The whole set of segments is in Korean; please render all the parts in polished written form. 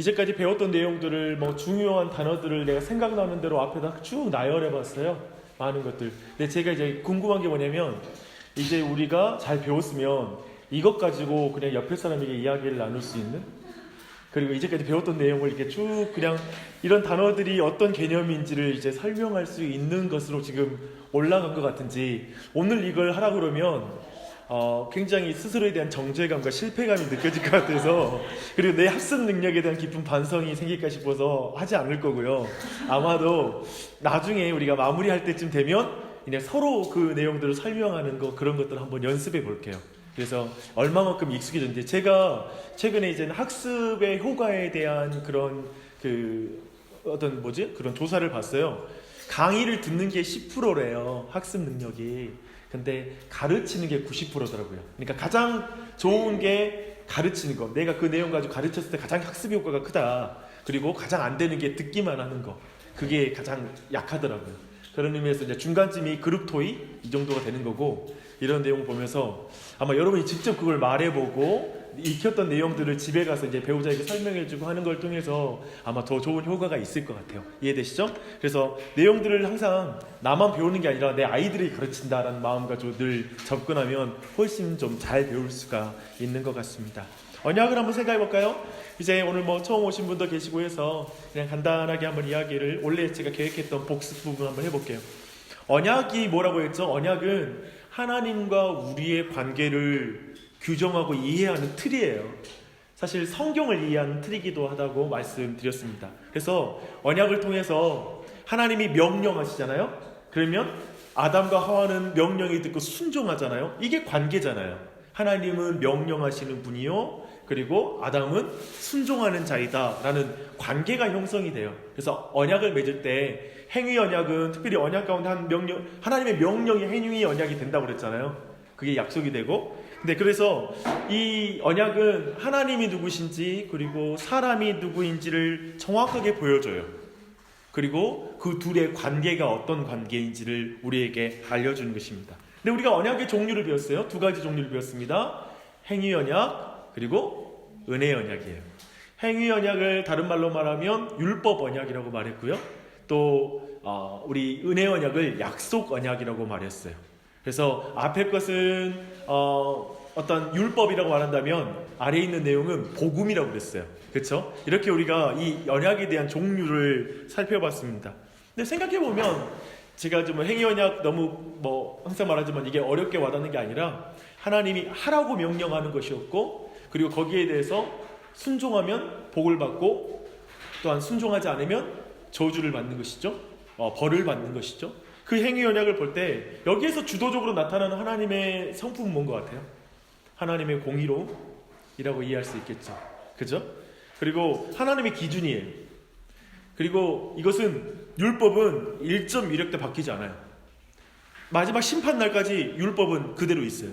이제까지 배웠던 내용들을 뭐 중요한 단어들을 내가 생각나는 대로 앞에다 쭉 나열해 봤어요. 많은 것들. 근데 제가 이제 궁금한 게 뭐냐면 이제 우리가 잘 배웠으면 이것 가지고 그냥 옆에 사람에게 이야기를 나눌 수 있는, 그리고 이제까지 배웠던 내용을 이렇게 쭉 그냥 이런 단어들이 어떤 개념인지를 이제 설명할 수 있는 것으로 지금 올라간 것 같은지, 오늘 이걸 하라 그러면 굉장히 스스로에 대한 정죄감과 실패감이 느껴질 것 같아서, 그리고 내 학습 능력에 대한 깊은 반성이 생길까 싶어서 하지 않을 거고요. 아마도 나중에 우리가 마무리할 때쯤 되면 그냥 서로 그 내용들을 설명하는 거, 그런 것들을 한번 연습해 볼게요. 그래서 얼마만큼 익숙해졌는지, 제가 최근에 이제 학습의 효과에 대한 그런 그런 조사를 봤어요. 강의를 듣는 게 10%래요, 학습 능력이. 근데 가르치는 게 90%더라고요. 그러니까 가장 좋은 게 가르치는 거, 내가 그 내용 가지고 가르쳤을 때 가장 학습 효과가 크다. 그리고 가장 안 되는 게 듣기만 하는 거, 그게 가장 약하더라고요. 그런 의미에서 이제 중간쯤이 그룹 토의 이 정도가 되는 거고, 이런 내용을 보면서 아마 여러분이 직접 그걸 말해보고 익혔던 내용들을 집에 가서 이제 배우자에게 설명해주고 하는 걸 통해서 아마 더 좋은 효과가 있을 것 같아요. 이해되시죠? 그래서 내용들을 항상 나만 배우는 게 아니라 내 아이들이 가르친다라는 마음가지고 늘 접근하면 훨씬 좀 잘 배울 수가 있는 것 같습니다. 언약을 한번 생각해 볼까요? 이제 오늘 뭐 처음 오신 분도 계시고 해서 그냥 간단하게 한번 이야기를, 원래 제가 계획했던 복습 부분 한번 해볼게요. 언약이 뭐라고 했죠? 언약은 하나님과 우리의 관계를 규정하고 이해하는 틀이에요. 사실 성경을 이해하는 틀이기도 하다고 말씀드렸습니다. 그래서 언약을 통해서 하나님이 명령하시잖아요. 그러면 아담과 하와는 명령이 듣고 순종하잖아요. 이게 관계잖아요. 하나님은 명령하시는 분이요, 그리고 아담은 순종하는 자이다 라는 관계가 형성이 돼요. 그래서 언약을 맺을 때 행위 언약은 특별히 언약 가운데 하나님의 명령이 행위 언약이 된다고 그랬잖아요. 그게 약속이 되고, 근데 그래서 이 언약은 하나님이 누구신지 그리고 사람이 누구인지를 정확하게 보여줘요. 그리고 그 둘의 관계가 어떤 관계인지를 우리에게 알려주는 것입니다. 근데 우리가 언약의 종류를 배웠어요. 두 가지 종류를 배웠습니다. 행위 언약, 그리고 은혜 언약이에요. 행위 언약을 다른 말로 말하면 율법 언약이라고 말했고요. 또 우리 은혜 언약을 약속 언약이라고 말했어요. 그래서 앞에 것은 어떤 율법이라고 말한다면 아래에 있는 내용은 복음이라고 그랬어요. 그렇죠? 이렇게 우리가 이 언약에 대한 종류를 살펴봤습니다. 근데 생각해보면 제가 좀 행위 언약 너무 항상 말하지만 이게 어렵게 와닿는 게 아니라 하나님이 하라고 명령하는 것이었고, 그리고 거기에 대해서 순종하면 복을 받고, 또한 순종하지 않으면 저주를 받는 것이죠. 벌을 받는 것이죠. 그 행위 언약을 볼 때 여기에서 주도적으로 나타나는 하나님의 성품은 뭔 것 같아요? 하나님의 공의로움이라고 이해할 수 있겠죠. 그죠? 그리고 하나님의 기준이에요. 그리고 이것은 율법은 1.1획도 바뀌지 않아요. 마지막 심판날까지 율법은 그대로 있어요.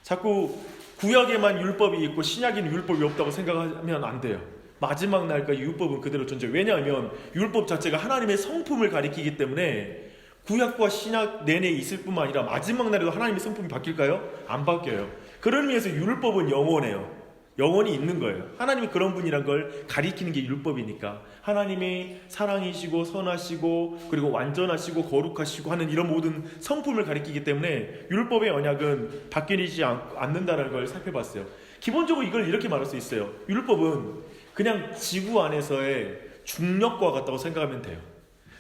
자꾸 구약에만 율법이 있고 신약에는 율법이 없다고 생각하면 안 돼요. 마지막 날까지 율법은 그대로 존재해요. 왜냐하면 율법 자체가 하나님의 성품을 가리키기 때문에 구약과 신약 내내 있을 뿐만 아니라 마지막 날에도 하나님의 성품이 바뀔까요? 안 바뀌어요. 그런 의미에서 율법은 영원해요. 영원히 있는 거예요. 하나님이 그런 분이란 걸 가리키는 게 율법이니까. 하나님이 사랑이시고 선하시고 그리고 완전하시고 거룩하시고 하는 이런 모든 성품을 가리키기 때문에 율법의 언약은 바뀌지 않는다는 걸 살펴봤어요. 기본적으로 이걸 이렇게 말할 수 있어요. 율법은 그냥 지구 안에서의 중력과 같다고 생각하면 돼요.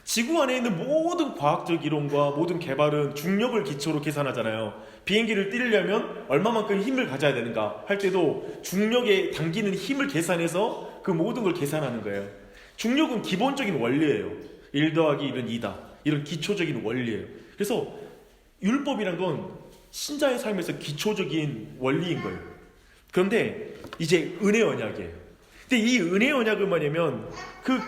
지구 안에 있는 모든 과학적 이론과 모든 개발은 중력을 기초로 계산하잖아요. 비행기를 띄려면 얼마만큼 힘을 가져야 되는가 할 때도 중력에 당기는 힘을 계산해서 그 모든 걸 계산하는 거예요. 중력은 기본적인 원리예요. 1 더하기 1은 2다. 이런 기초적인 원리예요. 그래서 율법이란 건 신자의 삶에서 기초적인 원리인 거예요. 그런데 이제 은혜 언약이에요. 근데 이 은혜 언약은 뭐냐면 그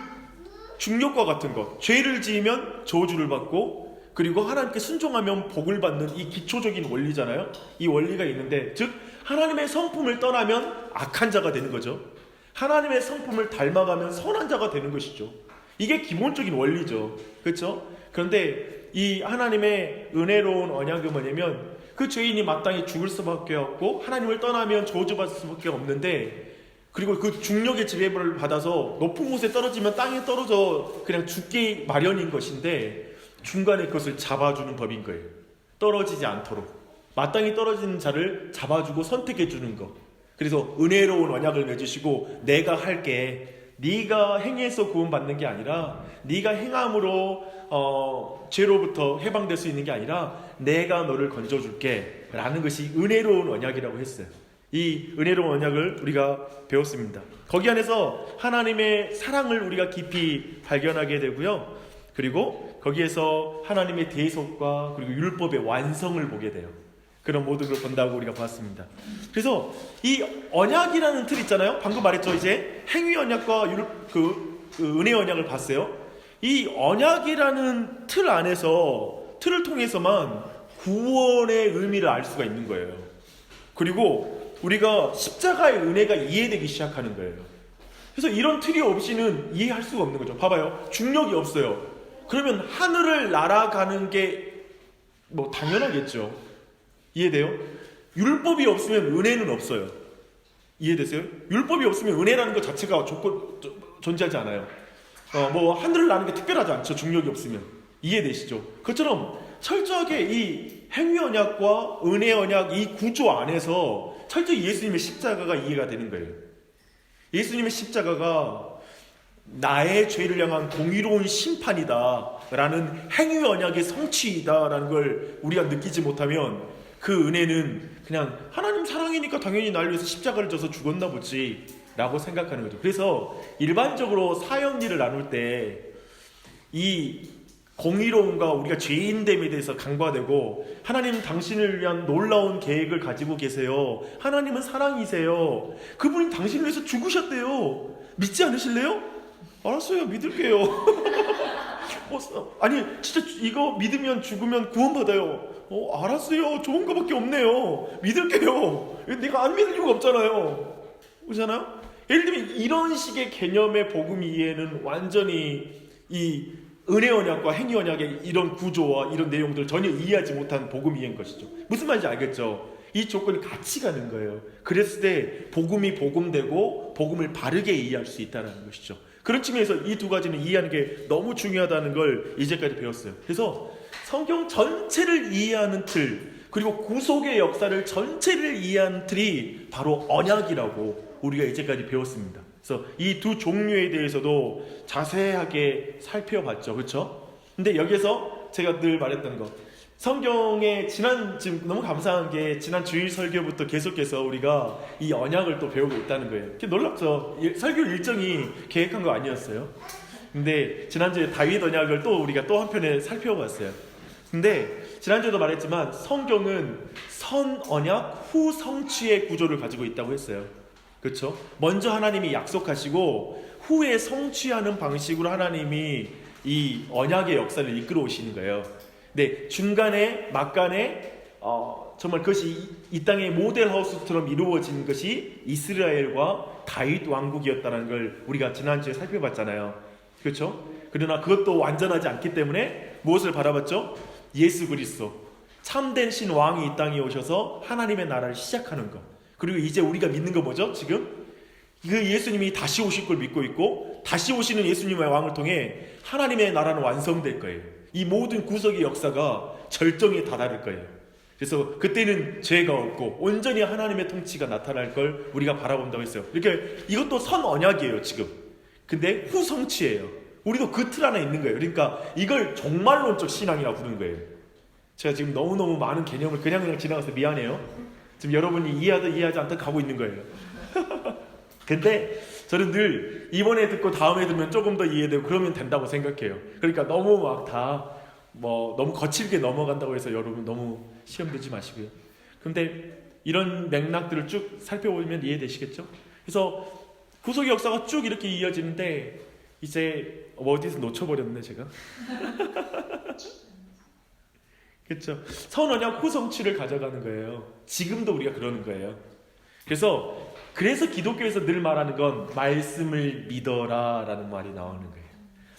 중력과 같은 것, 죄를 지으면 저주를 받고 그리고 하나님께 순종하면 복을 받는 이 기초적인 원리잖아요. 이 원리가 있는데, 즉 하나님의 성품을 떠나면 악한 자가 되는 거죠. 하나님의 성품을 닮아가면 선한 자가 되는 것이죠. 이게 기본적인 원리죠. 그렇죠? 그런데 이 하나님의 은혜로운 언약은 뭐냐면 그 죄인이 마땅히 죽을 수밖에 없고 하나님을 떠나면 저주받을 수밖에 없는데, 그리고 그 중력의 지배를 받아서 높은 곳에 떨어지면 땅에 떨어져 그냥 죽기 마련인 것인데 중간에 그것을 잡아주는 법인 거예요. 떨어지지 않도록 마땅히 떨어지는 자를 잡아주고 선택해 주는 것. 그래서 은혜로운 언약을 맺으시고 내가 할게, 네가 행해서 구원받는 게 아니라 네가 행함으로 죄로부터 해방될 수 있는 게 아니라 내가 너를 건져줄게 라는 것이 은혜로운 언약이라고 했어요. 이 은혜로운 언약을 우리가 배웠습니다. 거기 안에서 하나님의 사랑을 우리가 깊이 발견하게 되고요. 그리고 거기에서 하나님의 대속과 그리고 율법의 완성을 보게 돼요. 그런 모든 걸 본다고 우리가 봤습니다. 그래서 이 언약이라는 틀 있잖아요. 방금 말했죠. 이제 행위 언약과 은혜 언약을 봤어요. 이 언약이라는 틀 안에서 틀을 통해서만 구원의 의미를 알 수가 있는 거예요. 그리고 우리가 십자가의 은혜가 이해되기 시작하는 거예요. 그래서 이런 틀이 없이는 이해할 수가 없는 거죠. 봐봐요. 중력이 없어요. 그러면 하늘을 날아가는 게 뭐 당연하겠죠. 이해돼요? 율법이 없으면 은혜는 없어요. 이해되세요? 율법이 없으면 은혜라는 것 자체가 존재하지 않아요. 뭐 하늘을 나는 게 특별하지 않죠. 중력이 없으면. 이해되시죠? 그것처럼 철저하게 이 행위 언약과 은혜 언약 이 구조 안에서 철저히 예수님의 십자가가 이해가 되는 거예요. 예수님의 십자가가 나의 죄를 향한 공의로운 심판이다 라는 행위 언약의 성취이다 라는 걸 우리가 느끼지 못하면 그 은혜는 그냥 하나님 사랑이니까 당연히 날 위해서 십자가를 져서 죽었나 보지 라고 생각하는 거죠. 그래서 일반적으로 사형리를 나눌 때 이 공의로움과 우리가 죄인됨에 대해서 강조되고 하나님 당신을 위한 놀라운 계획을 가지고 계세요. 하나님은 사랑이세요. 그분이 당신을 위해서 죽으셨대요. 믿지 않으실래요? 알았어요. 믿을게요. 아니 진짜 이거 믿으면 죽으면 구원받아요. 알았어요. 좋은 거밖에 없네요. 믿을게요. 내가 안 믿을 이유가 없잖아요. 그렇잖아요? 예를 들면 이런 식의 개념의 복음 이해는 완전히 이 은혜 언약과 행위 언약의 이런 구조와 이런 내용들을 전혀 이해하지 못한 복음 이해인 것이죠. 무슨 말인지 알겠죠? 이 조건이 같이 가는 거예요. 그랬을 때 복음이 복음되고 복음을 바르게 이해할 수 있다는 것이죠. 그런 측면에서 이 두 가지는 이해하는 게 너무 중요하다는 걸 이제까지 배웠어요. 그래서 성경 전체를 이해하는 틀, 그리고 구속의 역사를 전체를 이해하는 틀이 바로 언약이라고 우리가 이제까지 배웠습니다. 그래서 이 두 종류에 대해서도 자세하게 살펴봤죠. 그렇죠? 근데 여기서 제가 늘 말했던 거, 성경에 지금 너무 감사한 게 지난 주일 설교부터 계속해서 우리가 이 언약을 또 배우고 있다는 거예요. 놀랍죠? 설교 일정이 계획한 거 아니었어요. 근데 지난주에 다윗 언약을 또 우리가 또 한편에 살펴봤어요. 근데 지난주에도 말했지만 성경은 선 언약 후 성취의 구조를 가지고 있다고 했어요. 그렇죠? 먼저 하나님이 약속하시고 후에 성취하는 방식으로 하나님이 이 언약의 역사를 이끌어 오시는 거예요. 네, 중간에 막간에 정말 그것이 이 땅의 모델하우스처럼 이루어진 것이 이스라엘과 다윗 왕국이었다는 걸 우리가 지난주에 살펴봤잖아요. 그렇죠? 그러나 그것도 완전하지 않기 때문에 무엇을 바라봤죠? 예수 그리스도 참된 신왕이 이 땅에 오셔서 하나님의 나라를 시작하는 것. 그리고 이제 우리가 믿는 거 뭐죠? 지금 그 예수님이 다시 오실 걸 믿고 있고 다시 오시는 예수님의 왕을 통해 하나님의 나라는 완성될 거예요. 이 모든 구속의 역사가 절정에 다다를 거예요. 그래서 그때는 죄가 없고 온전히 하나님의 통치가 나타날 걸 우리가 바라본다고 했어요. 이렇게 이것도 선 언약이에요 지금. 근데 후성취예요. 우리도 그 틀 안에 있는 거예요. 그러니까 이걸 종말론적 신앙이라고 부르는 거예요. 제가 지금 너무너무 많은 개념을 그냥 지나가서 미안해요. 지금 여러분이 이해하든 이해하지 않든 가고 있는 거예요. 근데 저는 늘 이번에 듣고 다음에 들으면 조금 더 이해되고 그러면 된다고 생각해요. 그러니까 너무 막 다 너무 거칠게 넘어간다고 해서 여러분 너무 시험 들지 마시고요. 근데 이런 맥락들을 쭉 살펴보면 이해되시겠죠? 그래서 구속의 역사가 쭉 이렇게 이어지는데 이제 어디서 놓쳐버렸네 제가. 그렇죠? 선언약 후성취를 가져가는 거예요. 지금도 우리가 그러는 거예요. 그래서 기독교에서 늘 말하는 건 말씀을 믿어라 라는 말이 나오는 거예요.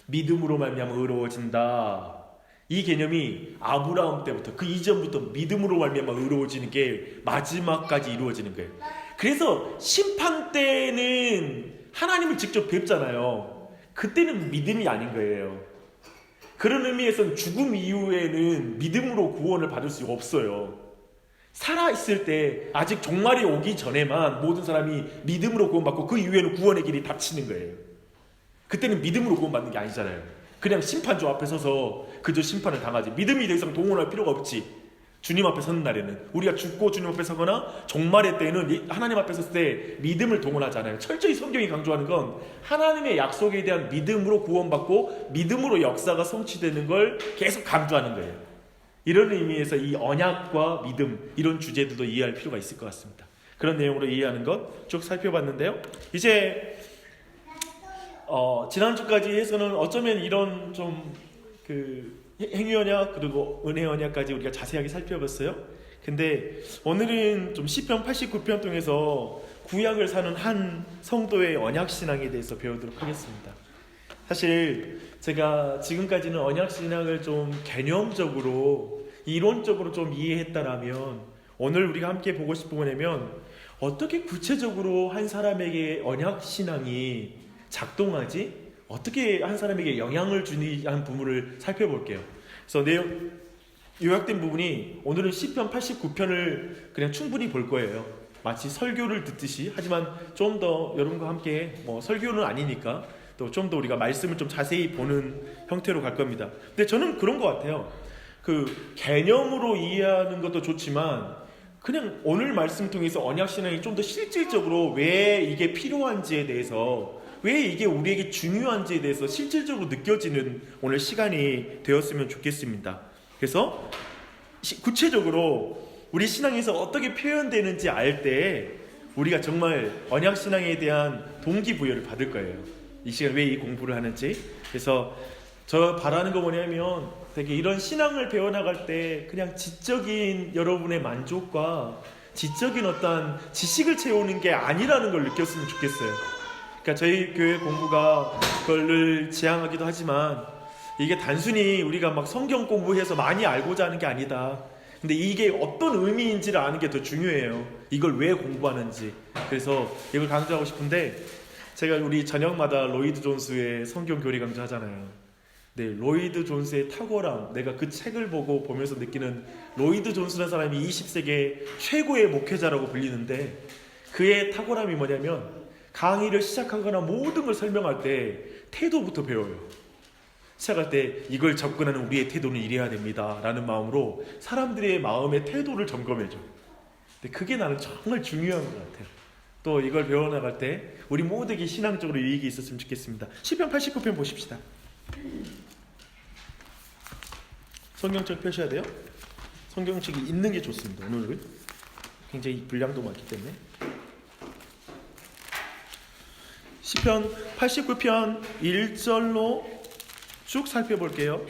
믿음으로 말미암아 의로워진다. 이 개념이 아브라함 때부터 그 이전부터 믿음으로 말미암아 의로워지는 게 마지막까지 이루어지는 거예요. 그래서 심판 때는 하나님을 직접 뵙잖아요. 그때는 믿음이 아닌 거예요. 그런 의미에서는 죽음 이후에는 믿음으로 구원을 받을 수가 없어요. 살아있을 때 아직 종말이 오기 전에만 모든 사람이 믿음으로 구원받고 그 이후에는 구원의 길이 닫히는 거예요. 그때는 믿음으로 구원받는 게 아니잖아요. 그냥 심판조 앞에 서서 그저 심판을 당하지. 믿음이 더 이상 동원할 필요가 없지. 주님 앞에 서는 날에는 우리가 죽고 주님 앞에 서거나 종말의 때는 하나님 앞에 섰을 때 믿음을 동원하지 않아요. 철저히 성경이 강조하는 건 하나님의 약속에 대한 믿음으로 구원받고 믿음으로 역사가 성취되는 걸 계속 강조하는 거예요. 이런 의미에서 이 언약과 믿음 이런 주제들도 이해할 필요가 있을 것 같습니다. 그런 내용으로 이해하는 것 쭉 살펴봤는데요. 이제 지난주까지 해서는 어쩌면 이런 좀 행위 언약 그리고 은혜 언약까지 우리가 자세하게 살펴봤어요. 근데 오늘은 좀 시편 89편 통해서 구약을 사는 한 성도의 언약 신앙에 대해서 배우도록 하겠습니다. 사실 제가 지금까지는 언약 신앙을 좀 개념적으로 이론적으로 좀 이해했다라면 오늘 우리가 함께 보고 싶은 거냐면 어떻게 구체적으로 한 사람에게 언약 신앙이 작동하지? 어떻게 한 사람에게 영향을 주는 한 부분을 살펴볼게요. 그래서 요약된 부분이 오늘은 시편 89편을 그냥 충분히 볼 거예요. 마치 설교를 듣듯이. 하지만 좀 더 여러분과 함께 설교는 아니니까 또 좀 더 우리가 말씀을 좀 자세히 보는 형태로 갈 겁니다. 근데 저는 그런 것 같아요. 개념으로 이해하는 것도 좋지만 그냥 오늘 말씀 통해서 언약신앙이 좀 더 실질적으로 왜 이게 필요한지에 대해서 왜 이게 우리에게 중요한지에 대해서 실질적으로 느껴지는 오늘 시간이 되었으면 좋겠습니다. 그래서 구체적으로 우리 신앙에서 어떻게 표현되는지 알 때 우리가 정말 언약신앙에 대한 동기부여를 받을 거예요. 이 시간 왜 이 공부를 하는지. 그래서 저 바라는 거 뭐냐면 되게 이런 신앙을 배워나갈 때 그냥 지적인 여러분의 만족과 지적인 어떤 지식을 채우는 게 아니라는 걸 느꼈으면 좋겠어요. 그러니까 저희 교회 공부가 그걸 지향하기도 하지만 이게 단순히 우리가 막 성경 공부해서 많이 알고자 하는 게 아니다. 근데 이게 어떤 의미인지를 아는 게 더 중요해요. 이걸 왜 공부하는지. 그래서 이걸 강조하고 싶은데 제가 우리 저녁마다 로이드 존스의 성경 교리 강조하잖아요. 네, 로이드 존스의 탁월함, 내가 그 책을 보면서 느끼는 로이드 존스라는 사람이 20세기 최고의 목회자라고 불리는데 그의 탁월함이 뭐냐면 강의를 시작하거나 모든 걸 설명할 때 태도부터 배워요. 시작할 때 이걸 접근하는 우리의 태도는 이래야 됩니다 라는 마음으로 사람들의 마음의 태도를 점검해줘. 근데 그게 나는 정말 중요한 것 같아요. 또 이걸 배워나갈 때 우리 모두에게 신앙적으로 유익이 있었으면 좋겠습니다. 시편 89편 보십시다. 성경책 펴셔야 돼요. 성경책이 있는 게 좋습니다. 오늘은 굉장히 분량도 많기 때문에. 시편 89편 1절로 쭉 살펴볼게요.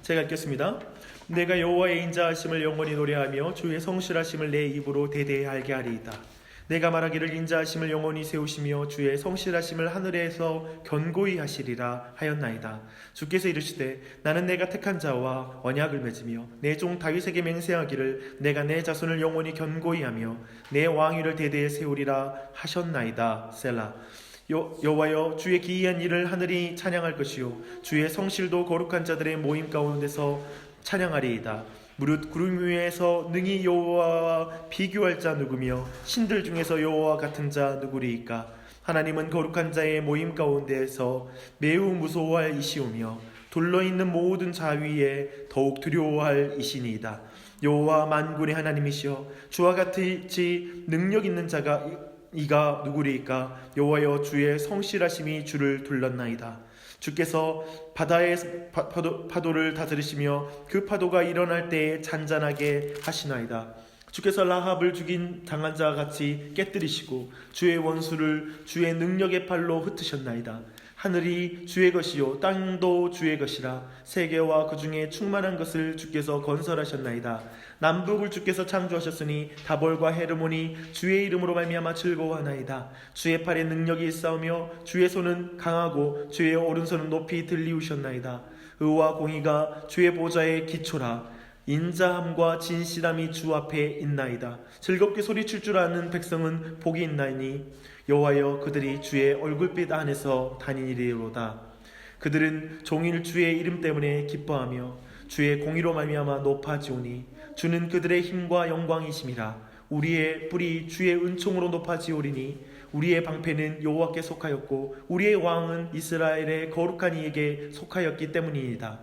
제가 읽겠습니다. 내가 여호와의 인자하심을 영원히 노래하며 주의 성실하심을 내 입으로 대대히 알게 하리이다. 내가 말하기를 인자하심을 영원히 세우시며 주의 성실하심을 하늘에서 견고히 하시리라 하였나이다. 주께서 이르시되 나는 내가 택한 자와 언약을 맺으며 내 종 다윗에게 맹세하기를 내가 내 자손을 영원히 견고히 하며 내 왕위를 대대에 세우리라 하셨나이다. 셀라. 여호와여 주의 기이한 일을 하늘이 찬양할 것이요 주의 성실도 거룩한 자들의 모임 가운데서 찬양하리이다. 무릇 구름 위에서 능히 여호와와 비교할 자 누구며 신들 중에서 여호와 같은 자 누구리이까. 하나님은 거룩한 자의 모임 가운데에서 매우 무서워할 이시오며 둘러있는 모든 자 위에 더욱 두려워할 이시니이다. 여호와 만군의 하나님이시여 주와 같이 능력 있는 자가 이가 누구리이까. 여호와여 주의 성실하심이 주를 둘렀나이다. 주께서 바다의 파도를 다스리시며 그 파도가 일어날 때에 잔잔하게 하시나이다. 주께서 라합을 죽인 당한 자와 같이 깨뜨리시고 주의 원수를 주의 능력의 팔로 흩으셨나이다. 하늘이 주의 것이요 땅도 주의 것이라. 세계와 그 중에 충만한 것을 주께서 건설하셨나이다. 남북을 주께서 창조하셨으니 다볼과 헤르몬이 주의 이름으로 말미암아 즐거워하나이다. 주의 팔에 능력이 있사오며 주의 손은 강하고 주의 오른손은 높이 들리우셨나이다. 의와 공의가 주의 보좌의 기초라. 인자함과 진실함이 주 앞에 있나이다. 즐겁게 소리칠 줄 아는 백성은 복이 있나이니 여호와여 그들이 주의 얼굴빛 안에서 다니리로다. 그들은 종일 주의 이름 때문에 기뻐하며 주의 공의로 말미암아 높아지오니 주는 그들의 힘과 영광이심이라. 우리의 뿔이 주의 은총으로 높아지오리니 우리의 방패는 여호와께 속하였고 우리의 왕은 이스라엘의 거룩한 이에게 속하였기 때문이니이다.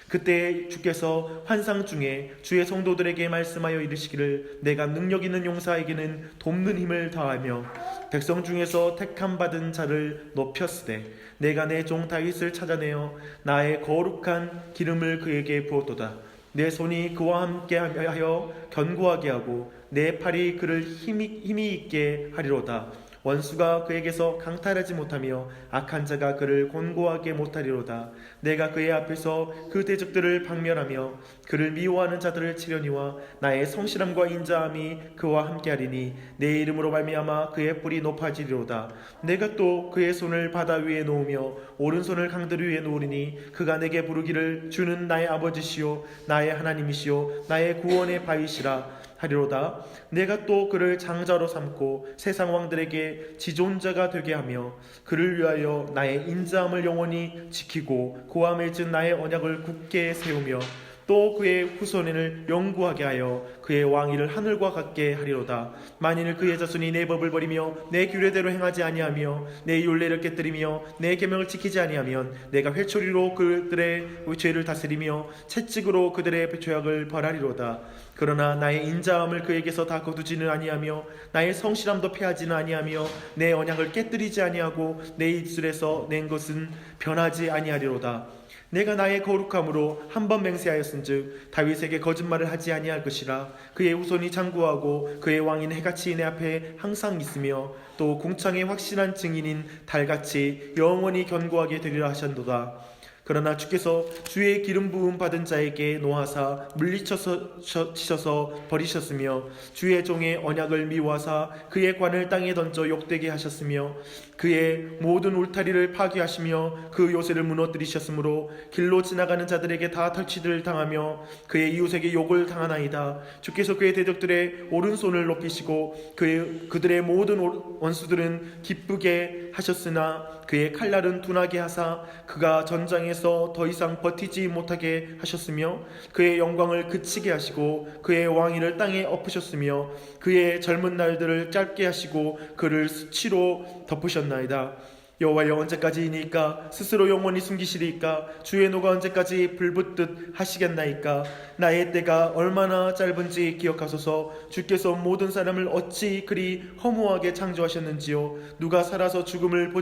그때 주께서 환상 중에 주의 성도들에게 말씀하여 이르시기를 내가 능력 있는 용사에게는 돕는 힘을 더하며 백성 중에서 택함 받은 자를 높였으되 내가 내 종 다윗을 찾아내어 나의 거룩한 기름을 그에게 부었도다. 내 손이 그와 함께 하여 견고하게 하고 내 팔이 그를 힘이 있게 하리로다. 원수가 그에게서 강탈하지 못하며 악한 자가 그를 곤고하게 못하리로다. 내가 그의 앞에서 그 대적들을 박멸하며 그를 미워하는 자들을 치려니와 나의 성실함과 인자함이 그와 함께하리니 내 이름으로 말미암아 그의 뿔이 높아지리로다. 내가 또 그의 손을 바다 위에 놓으며 오른손을 강들 위에 놓으리니 그가 내게 부르기를 주는 나의 아버지시요 나의 하나님이시요 나의 구원의 바위시라 하리로다. 내가 또 그를 장자로 삼고 세상 왕들에게 지존자가 되게 하며 그를 위하여 나의 인자함을 영원히 지키고 그와 맺은 나의 언약을 굳게 세우며 또 그의 후손을 영구하게 하여 그의 왕위를 하늘과 같게 하리로다. 만일 그의 자손이 내 법을 버리며 내 규례대로 행하지 아니하며 내 율례를 깨뜨리며 내 계명을 지키지 아니하면 내가 회초리로 그들의 죄를 다스리며 채찍으로 그들의 죄악을 벌하리로다. 그러나 나의 인자함을 그에게서 다 거두지는 아니하며 나의 성실함도 패하지는 아니하며 내 언약을 깨뜨리지 아니하고 내 입술에서 낸 것은 변하지 아니하리로다. 내가 나의 거룩함으로 한 번 맹세하였은즉 다윗에게 거짓말을 하지 아니할 것이라. 그의 후손이 장구하고 그의 왕인 해같이 내 앞에 항상 있으며 또 궁창의 확실한 증인인 달같이 영원히 견고하게 되리라 하셨도다. 그러나 주께서 주의 기름 부음 받은 자에게 노하사 물리치셔서 버리셨으며 주의 종의 언약을 미워하사 그의 관을 땅에 던져 욕되게 하셨으며 그의 모든 울타리를 파괴하시며 그 요새를 무너뜨리셨으므로 길로 지나가는 자들에게 다 탈취를 당하며 그의 이웃에게 욕을 당하나이다. 주께서 그의 대적들의 오른손을 높이시고 그들의 모든 원수들은 기쁘게 하셨으나 그의 칼날은 둔하게 하사 그가 전장에서 더 이상 버티지 못하게 하셨으며 그의 영광을 그치게 하시고 그의 왕위를 땅에 엎으셨으며 그의 젊은 날들을 짧게 하시고 그를 수치로 덮으셨나이다. 여호와여 언제까지이니까 스스로 영원히 숨기시리까? 주의 노가 언제까지 불붙듯 하시겠나이까? 나의 때가 얼마나 짧은지 기억하소서. 주께서 모든 사람을 어찌 그리 허무하게 창조하셨는지요. 누가 살아서 죽음을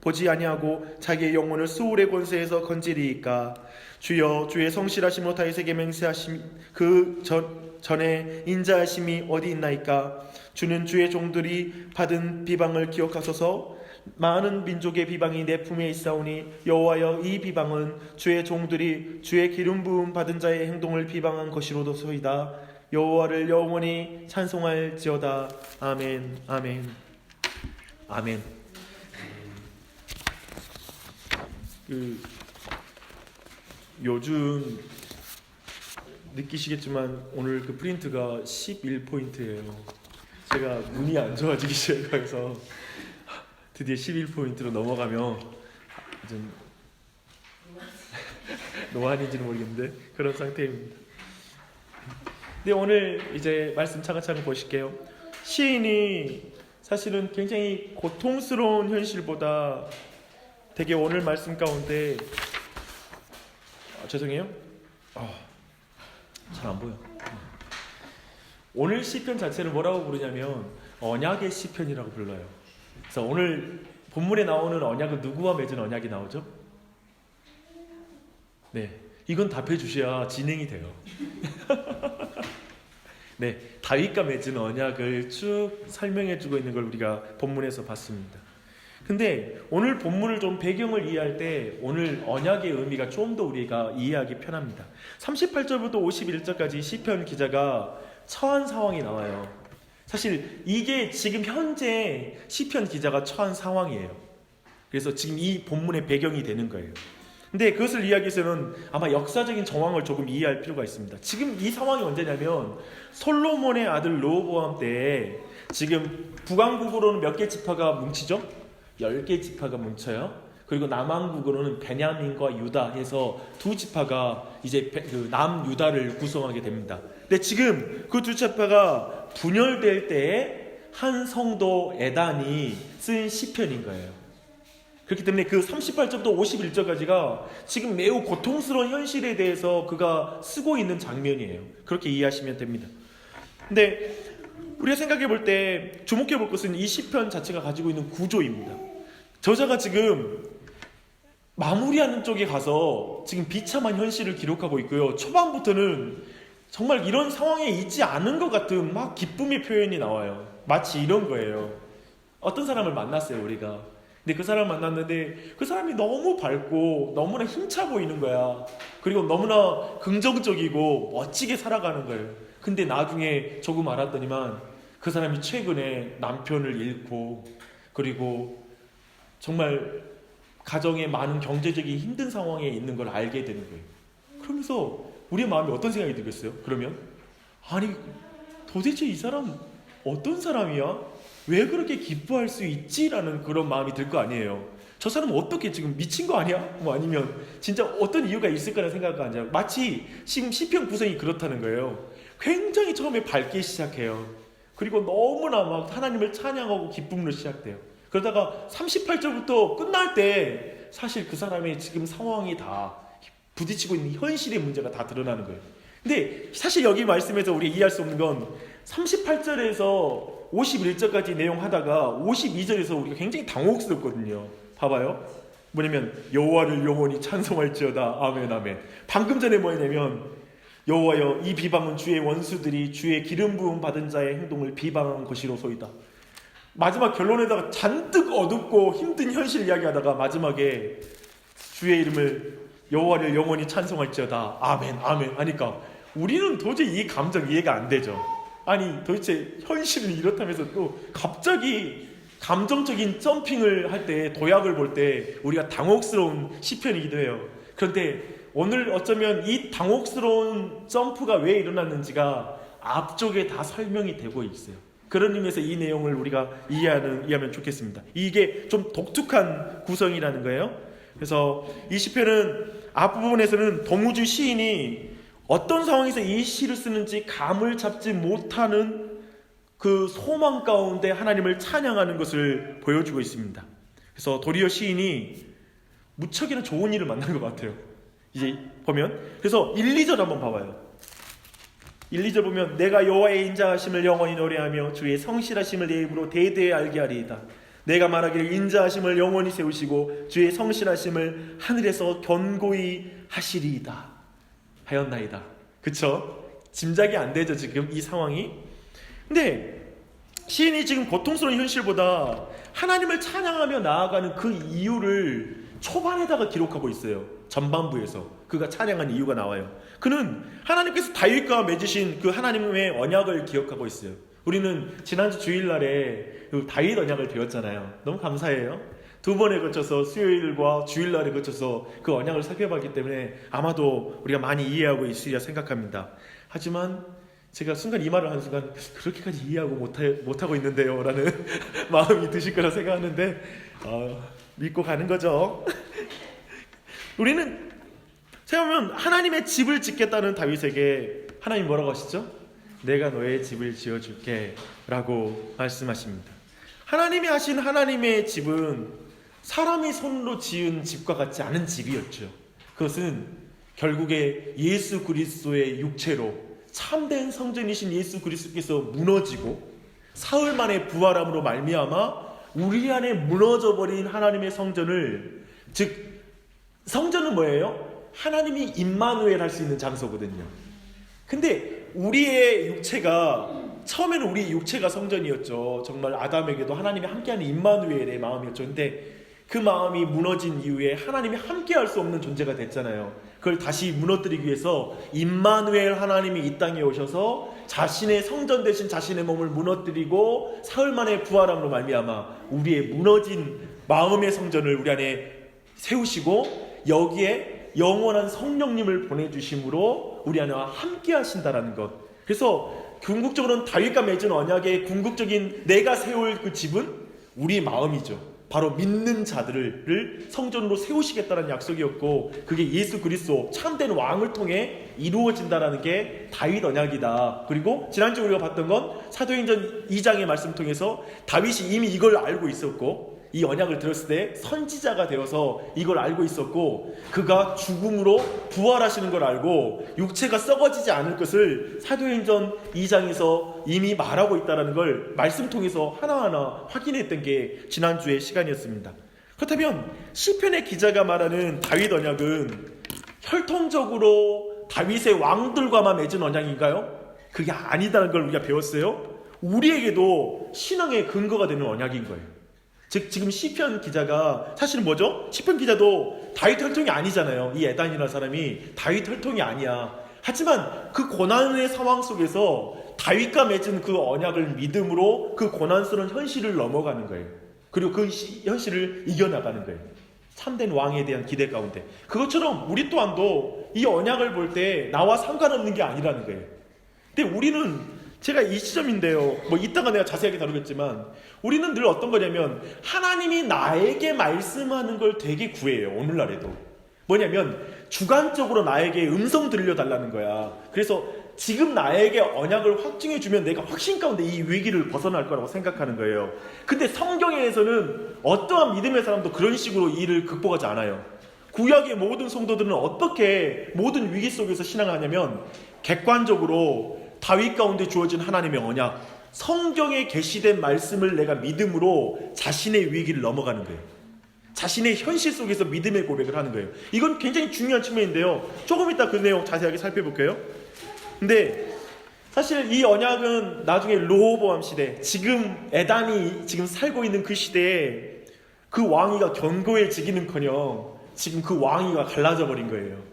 보지 아니하고 자기의 영혼을 수울의 권세에서 건지리이까? 주여 주의 성실하심으로 다윗에게 맹세하심 그 전에 인자하심이 어디 있나이까? 주는 주의 종들이 받은 비방을 기억하소서. 많은 민족의 비방이 내 품에 있사오니 여호와여 이 비방은 주의 종들이 주의 기름 부음 받은 자의 행동을 비방한 것이로소이다. 여호와를 영원히 찬송할지어다. 아멘. 아멘. 아멘. 요즘 느끼시겠지만 오늘 그 프린트가 11포인트예요. 제가 눈이 안 좋아지기 시작해서 드디어 11포인트로 넘어가며 좀 노안인지는 모르겠는데 그런 상태입니다. 근데 오늘 이제 말씀 차근차근 보실게요. 시인이 사실은 굉장히 고통스러운 현실보다 되게 오늘 말씀 가운데 죄송해요. 잘 안 보여. 오늘 시편 자체를 뭐라고 부르냐면 언약의 시편이라고 불러요. 그래서 오늘 본문에 나오는 언약은 누구와 맺은 언약이 나오죠? 네, 이건 답해 주셔야 진행이 돼요. 네, 다윗과 맺은 언약을 쭉 설명해 주고 있는 걸 우리가 본문에서 봤습니다. 근데 오늘 본문을 좀 배경을 이해할 때 오늘 언약의 의미가 좀 더 우리가 이해하기 편합니다. 38절부터 51절까지 시편 기자가 처한 상황이 나와요. 사실 이게 지금 현재 시편 기자가 처한 상황이에요. 그래서 지금 이 본문의 배경이 되는 거예요. 근데 그것을 이해하기 위해서는 아마 역사적인 정황을 조금 이해할 필요가 있습니다. 지금 이 상황이 언제냐면 솔로몬의 아들 르호보암 때에 지금 북왕국으로는 몇 개 지파가 뭉치죠? 10개 지파가 뭉쳐요. 그리고 남왕국으로는 베냐민과 유다 해서 두 지파가 이제 그 남유다를 구성하게 됩니다. 근데 지금 그 두 지파가 분열될 때에 한 성도 에단이 쓴 시편인 거예요. 그렇기 때문에 그 38절부터 51절까지가 지금 매우 고통스러운 현실에 대해서 그가 쓰고 있는 장면이에요. 그렇게 이해하시면 됩니다. 근데 우리가 생각해 볼 때 주목해 볼 것은 이 시편 자체가 가지고 있는 구조입니다. 저자가 지금 마무리하는 쪽에 가서 지금 비참한 현실을 기록하고 있고요. 초반부터는 정말 이런 상황에 있지 않은 것 같은 막 기쁨의 표현이 나와요. 마치 이런 거예요. 어떤 사람을 만났어요, 우리가. 근데 그 사람을 만났는데 그 사람이 너무 밝고 너무나 힘차 보이는 거야. 그리고 너무나 긍정적이고 멋지게 살아가는 거예요. 근데 나중에 조금 알았더니만 그 사람이 최근에 남편을 잃고 그리고 정말 가정에 많은 경제적인 힘든 상황에 있는 걸 알게 되는 거예요. 그러면서 우리의 마음에 어떤 생각이 들겠어요? 그러면 아니 도대체 이 사람 어떤 사람이야? 왜 그렇게 기뻐할 수 있지? 라는 그런 마음이 들 거 아니에요. 저 사람은 어떻게 지금 미친 거 아니야? 뭐 아니면 진짜 어떤 이유가 있을까라는 생각이 아니라 마치 지금 시편 구성이 그렇다는 거예요. 굉장히 처음에 밝게 시작해요. 그리고 너무나 막 하나님을 찬양하고 기쁨으로 시작돼요. 그러다가 38절부터 끝날 때 사실 그 사람의 지금 상황이 다 부딪히고 있는 현실의 문제가 다 드러나는 거예요. 근데 사실 여기 말씀에서 우리가 이해할 수 없는 건 38절에서 51절까지 내용 하다가 52절에서 우리가 굉장히 당혹스럽거든요. 봐봐요. 뭐냐면 여호와를 영원히 찬송할지어다. 아멘 아멘. 방금 전에 뭐냐면 여호와여 이 비방은 주의 원수들이 주의 기름 부음 받은 자의 행동을 비방한 것이로소이다. 마지막 결론에다가 잔뜩 어둡고 힘든 현실 이야기하다가 마지막에 주의 이름을 여호와를 영원히 찬송할지어다. 아멘 아멘 하니까 우리는 도저히 이 감정 이해가 안 되죠. 아니 도대체 현실은 이렇다면서 또 갑자기 감정적인 점핑을 할 때 도약을 볼 때 우리가 당혹스러운 시편이기도 해요. 그런데 오늘 어쩌면 이 당혹스러운 점프가 왜 일어났는지가 앞쪽에 다 설명이 되고 있어요. 그런 의미에서 이 내용을 우리가 이해하면 좋겠습니다. 이게 좀 독특한 구성이라는 거예요. 그래서 이 시편은 앞부분에서는 동우주 시인이 어떤 상황에서 이 시를 쓰는지 감을 잡지 못하는 그 소망 가운데 하나님을 찬양하는 것을 보여주고 있습니다. 그래서 도리어 시인이 무척이나 좋은 일을 만난 것 같아요. 이제 보면 그래서 1, 2절 한번 봐봐요. 1, 2절 보면 내가 여호와의 인자하심을 영원히 노래하며 주의 성실하심을 내 입으로 대대에 알게 하리이다. 내가 말하기를 인자하심을 영원히 세우시고 주의 성실하심을 하늘에서 견고히 하시리이다 하였나이다. 그쵸? 짐작이 안 되죠 지금 이 상황이. 근데 시인이 지금 고통스러운 현실보다 하나님을 찬양하며 나아가는 그 이유를 초반에다가 기록하고 있어요. 전반부에서 그가 찬양한 이유가 나와요. 그는 하나님께서 다윗과 맺으신 그 하나님의 언약을 기억하고 있어요. 우리는 지난주 주일날에 그 다윗 언약을 배웠잖아요. 너무 감사해요. 2번에 거쳐서 수요일과 주일날에 거쳐서 그 언약을 살펴봤기 때문에 아마도 우리가 많이 이해하고 있으리라 생각합니다. 하지만 제가 순간 이 말을 하는 순간 그렇게까지 이해하고 못하고 있는데요 라는 마음이 드실 거라 생각하는데 믿고 가는 거죠. 우리는 생각하면 하나님의 집을 짓겠다는 다윗에게 하나님 뭐라고 하시죠? 내가 너의 집을 지어줄게 라고 말씀하십니다. 하나님이 하신 하나님의 집은 사람이 손으로 지은 집과 같지 않은 집이었죠. 그것은 결국에 예수 그리스도의 육체로 참된 성전이신 예수 그리스도께서 무너지고 사흘 만에 부활함으로 말미암아 우리 안에 무너져버린 하나님의 성전을, 즉 성전은 뭐예요? 하나님이 임마누엘 할 수 있는 장소거든요. 근데 우리의 육체가 처음에는 우리 육체가 성전이었죠. 정말 아담에게도 하나님이 함께하는 임마누엘의 마음이었죠. 근데 그 마음이 무너진 이후에 하나님이 함께할 수 없는 존재가 됐잖아요. 그걸 다시 무너뜨리기 위해서 임마누엘 하나님이 이 땅에 오셔서 자신의 성전 대신 자신의 몸을 무너뜨리고 사흘 만에 부활함으로 말미암아 우리의 무너진 마음의 성전을 우리 안에 세우시고 여기에 영원한 성령님을 보내주심으로 우리 안에와 함께 하신다라는 것. 그래서 궁극적으로는 다윗과 맺은 언약의 궁극적인 내가 세울 그 집은 우리 마음이죠. 바로 믿는 자들을 성전으로 세우시겠다는 약속이었고, 그게 예수 그리스도 참된 왕을 통해 이루어진다라는 게 다윗 언약이다. 그리고 지난주에 우리가 봤던 건 사도행전 2장의 말씀 통해서 다윗이 이미 이걸 알고 있었고, 이 언약을 들었을 때 선지자가 되어서 이걸 알고 있었고, 그가 죽음으로 부활하시는 걸 알고 육체가 썩어지지 않을 것을 사도행전 2장에서 이미 말하고 있다는 걸 말씀 통해서 하나하나 확인했던 게 지난주의 시간이었습니다. 그렇다면 시편의 기자가 말하는 다윗 언약은 혈통적으로 다윗의 왕들과만 맺은 언약인가요? 그게 아니다는 걸 우리가 배웠어요. 우리에게도 신앙의 근거가 되는 언약인 거예요. 즉 지금 시편 기자가 사실은 뭐죠? 시편 기자도 다윗 혈통이 아니잖아요. 이 에단이라는 사람이 다윗 혈통이 아니야. 하지만 그 고난의 상황 속에서 다윗과 맺은 그 언약을 믿음으로 그 고난스러운 현실을 넘어가는 거예요. 그리고 그 현실을 이겨나가는 거예요. 참된 왕에 대한 기대 가운데. 그것처럼 우리 또한도 이 언약을 볼 때 나와 상관없는 게 아니라는 거예요. 근데 우리는, 제가 이 시점인데요, 뭐 이따가 내가 자세하게 다루겠지만, 우리는 늘 어떤 거냐면 하나님이 나에게 말씀하는 걸 되게 구해요. 오늘날에도 뭐냐면 주관적으로 나에게 음성 들려달라는 거야. 그래서 지금 나에게 언약을 확증해주면 내가 확신 가운데 이 위기를 벗어날 거라고 생각하는 거예요. 근데 성경에서는 어떠한 믿음의 사람도 그런 식으로 이 일을 극복하지 않아요. 구약의 모든 성도들은 어떻게 모든 위기 속에서 신앙하냐면 객관적으로 다윗 가운데 주어진 하나님의 언약, 성경에 계시된 말씀을 내가 믿음으로 자신의 위기를 넘어가는 거예요. 자신의 현실 속에서 믿음의 고백을 하는 거예요. 이건 굉장히 중요한 측면인데요, 조금 이따 그 내용 자세하게 살펴볼게요. 근데 사실 이 언약은 나중에 르호보암 시대, 지금 에단이 지금 살고 있는 그 시대에 그 왕위가 견고해지기는커녕 지금 그 왕위가 갈라져 버린 거예요.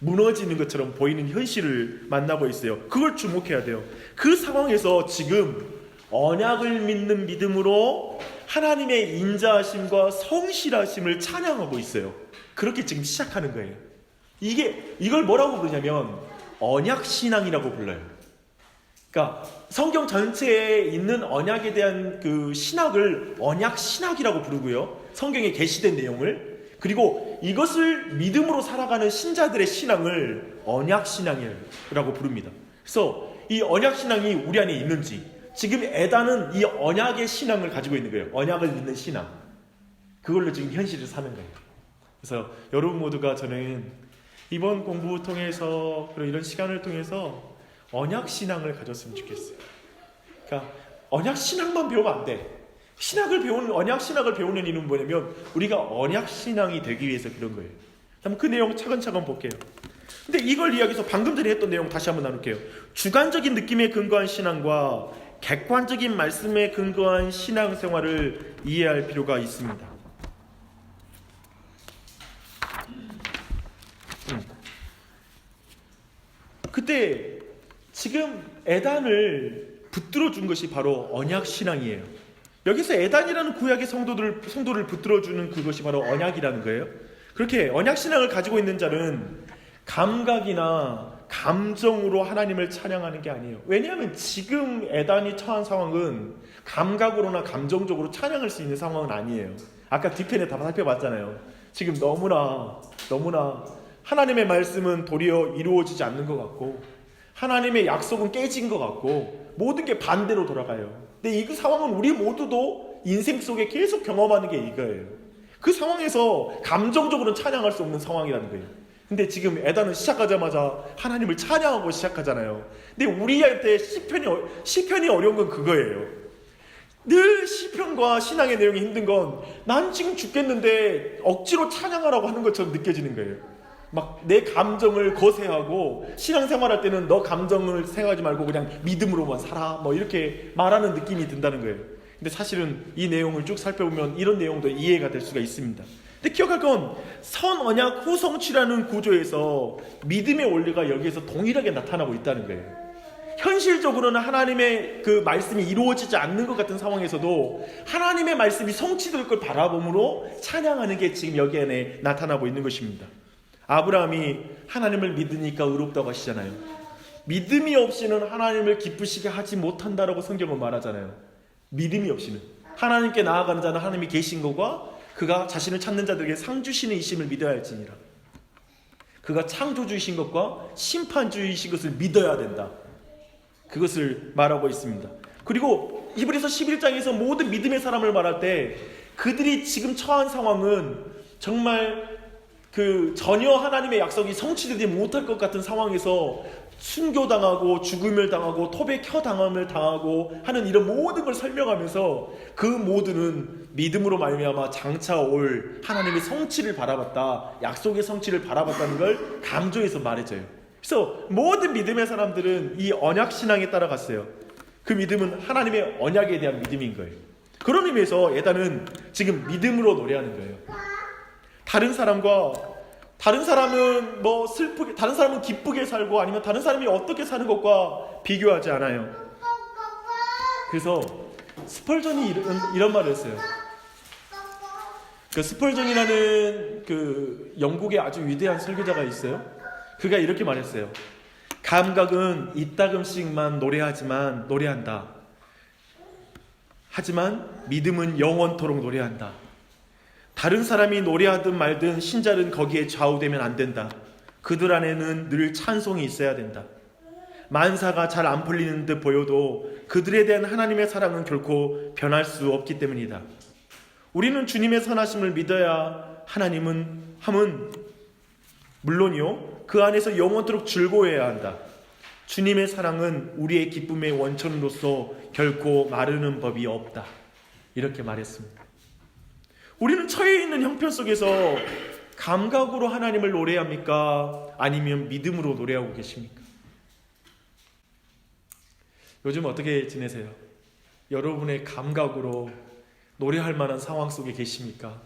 무너지는 것처럼 보이는 현실을 만나고 있어요. 그걸 주목해야 돼요. 그 상황에서 지금 언약을 믿는 믿음으로 하나님의 인자하심과 성실하심을 찬양하고 있어요. 그렇게 지금 시작하는 거예요. 이걸 뭐라고 부르냐면 언약신앙이라고 불러요. 그러니까 성경 전체에 있는 언약에 대한 그 신학을 언약신학이라고 부르고요, 성경에 게시된 내용을, 그리고 이것을 믿음으로 살아가는 신자들의 신앙을 언약신앙이라고 부릅니다. 그래서 이 언약신앙이 우리 안에 있는지, 지금 에단은 이 언약의 신앙을 가지고 있는 거예요. 언약을 믿는 신앙. 그걸로 지금 현실을 사는 거예요. 그래서 여러분 모두가, 저는 이번 공부 통해서, 그리고 이런 시간을 통해서 언약신앙을 가졌으면 좋겠어요. 그러니까 언약신앙만 배우면 안 돼. 언약신학을 배우는 이유는 뭐냐면 우리가 언약신앙이 되기 위해서 그런 거예요. 한번 그 내용 차근차근 볼게요. 근데 이걸 이야기해서 방금 전에 했던 내용 다시 한번 나눌게요. 주관적인 느낌에 근거한 신앙과 객관적인 말씀에 근거한 신앙생활을 이해할 필요가 있습니다. 그때 지금 에단을 붙들어 준 것이 바로 언약신앙이에요. 여기서 에단이라는 구약의 성도를 붙들어주는 그것이 바로 언약이라는 거예요. 그렇게 언약신앙을 가지고 있는 자는 감각이나 감정으로 하나님을 찬양하는 게 아니에요. 왜냐하면 지금 에단이 처한 상황은 감각으로나 감정적으로 찬양할 수 있는 상황은 아니에요. 아까 뒤편에 다 살펴봤잖아요. 지금 너무나 하나님의 말씀은 도리어 이루어지지 않는 것 같고, 하나님의 약속은 깨진 것 같고, 모든 게 반대로 돌아가요. 근데 이 상황은 우리 모두도 인생 속에 계속 경험하는 게 이거예요. 그 상황에서 감정적으로는 찬양할 수 없는 상황이라는 거예요. 근데 지금 에단은 시작하자마자 하나님을 찬양하고 시작하잖아요. 근데 우리한테 시편이 어려운 건 그거예요. 늘 시편과 신앙의 내용이 힘든 건 난 지금 죽겠는데 억지로 찬양하라고 하는 것처럼 느껴지는 거예요. 막 내 감정을 거세하고, 신앙생활할 때는 너 감정을 생각하지 말고 그냥 믿음으로만 살아, 뭐 이렇게 말하는 느낌이 든다는 거예요. 근데 사실은 이 내용을 쭉 살펴보면 이런 내용도 이해가 될 수가 있습니다. 근데 기억할 건 선언약 후성취라는 구조에서 믿음의 원리가 여기에서 동일하게 나타나고 있다는 거예요. 현실적으로는 하나님의 그 말씀이 이루어지지 않는 것 같은 상황에서도 하나님의 말씀이 성취될 걸 바라봄으로 찬양하는 게 지금 여기 안에 나타나고 있는 것입니다. 아브라함이 하나님을 믿으니까 의롭다고 하시잖아요. 믿음이 없이는 하나님을 기쁘시게 하지 못한다라고 성경은 말하잖아요. 믿음이 없이는 하나님께 나아가는 자는 하나님이 계신 것과 그가 자신을 찾는 자들에게 상 주시는 이심을 믿어야 할지니라. 그가 창조주이신 것과 심판주이신 것을 믿어야 된다. 그것을 말하고 있습니다. 그리고 히브리서 11장에서 모든 믿음의 사람을 말할 때 그들이 지금 처한 상황은 정말 전혀 하나님의 약속이 성취되지 못할 것 같은 상황에서 순교당하고 죽음을 당하고 토백혀 당함을 당하고 하는 이런 모든 걸 설명하면서 그 모두는 믿음으로 말미암아 장차 올 하나님의 성취를 바라봤다, 약속의 성취를 바라봤다는 걸 강조해서 말해줘요. 그래서 모든 믿음의 사람들은 이 언약신앙에 따라갔어요. 그 믿음은 하나님의 언약에 대한 믿음인 거예요. 그런 의미에서 예단은 지금 믿음으로 노래하는 거예요. 다른 사람은 뭐 슬프게, 다른 사람은 기쁘게 살고 아니면 다른 사람이 어떻게 사는 것과 비교하지 않아요. 그래서 스펄전이 이런 말을 했어요. 그 스펄전이라는 그 영국의 아주 위대한 설교자가 있어요. 그가 이렇게 말했어요. 감각은 이따금씩만 노래한다. 하지만 믿음은 영원토록 노래한다. 다른 사람이 노래하든 말든 신자는 거기에 좌우되면 안 된다. 그들 안에는 늘 찬송이 있어야 된다. 만사가 잘 안 풀리는 듯 보여도 그들에 대한 하나님의 사랑은 결코 변할 수 없기 때문이다. 우리는 주님의 선하심을 믿어야 함은 물론이요, 그 안에서 영원토록 즐거워해야 한다. 주님의 사랑은 우리의 기쁨의 원천으로서 결코 마르는 법이 없다. 이렇게 말했습니다. 우리는 처해 있는 형편 속에서 감각으로 하나님을 노래합니까? 아니면 믿음으로 노래하고 계십니까? 요즘 어떻게 지내세요? 여러분의 감각으로 노래할 만한 상황 속에 계십니까?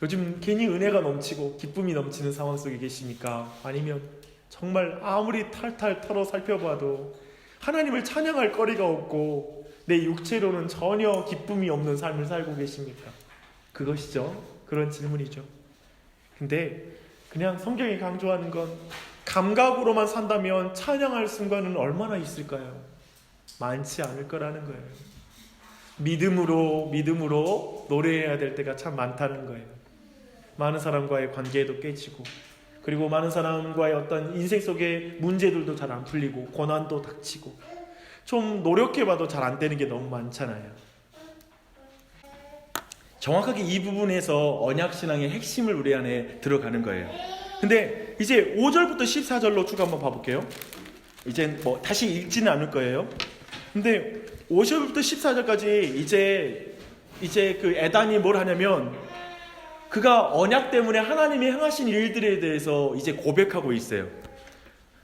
요즘 괜히 은혜가 넘치고 기쁨이 넘치는 상황 속에 계십니까? 아니면 정말 아무리 탈탈 털어 살펴봐도 하나님을 찬양할 거리가 없고 내 육체로는 전혀 기쁨이 없는 삶을 살고 계십니까? 그것이죠. 그런 질문이죠. 근데 그냥 성경이 강조하는 건 감각으로만 산다면 찬양할 순간은 얼마나 있을까요? 많지 않을 거라는 거예요. 믿음으로 노래해야 될 때가 참 많다는 거예요. 많은 사람과의 관계도 깨지고, 그리고 많은 사람과의 어떤 인생 속의 문제들도 잘 안 풀리고, 고난도 닥치고, 좀 노력해봐도 잘 안 되는 게 너무 많잖아요. 정확하게 이 부분에서 언약신앙의 핵심을 우리 안에 들어가는 거예요. 근데 이제 5절부터 14절로 쭉 한번 봐볼게요. 이제 뭐 다시 읽지는 않을 거예요. 근데 5절부터 14절까지 이제 그 에단이 뭘 하냐면 그가 언약 때문에 하나님이 행하신 일들에 대해서 이제 고백하고 있어요.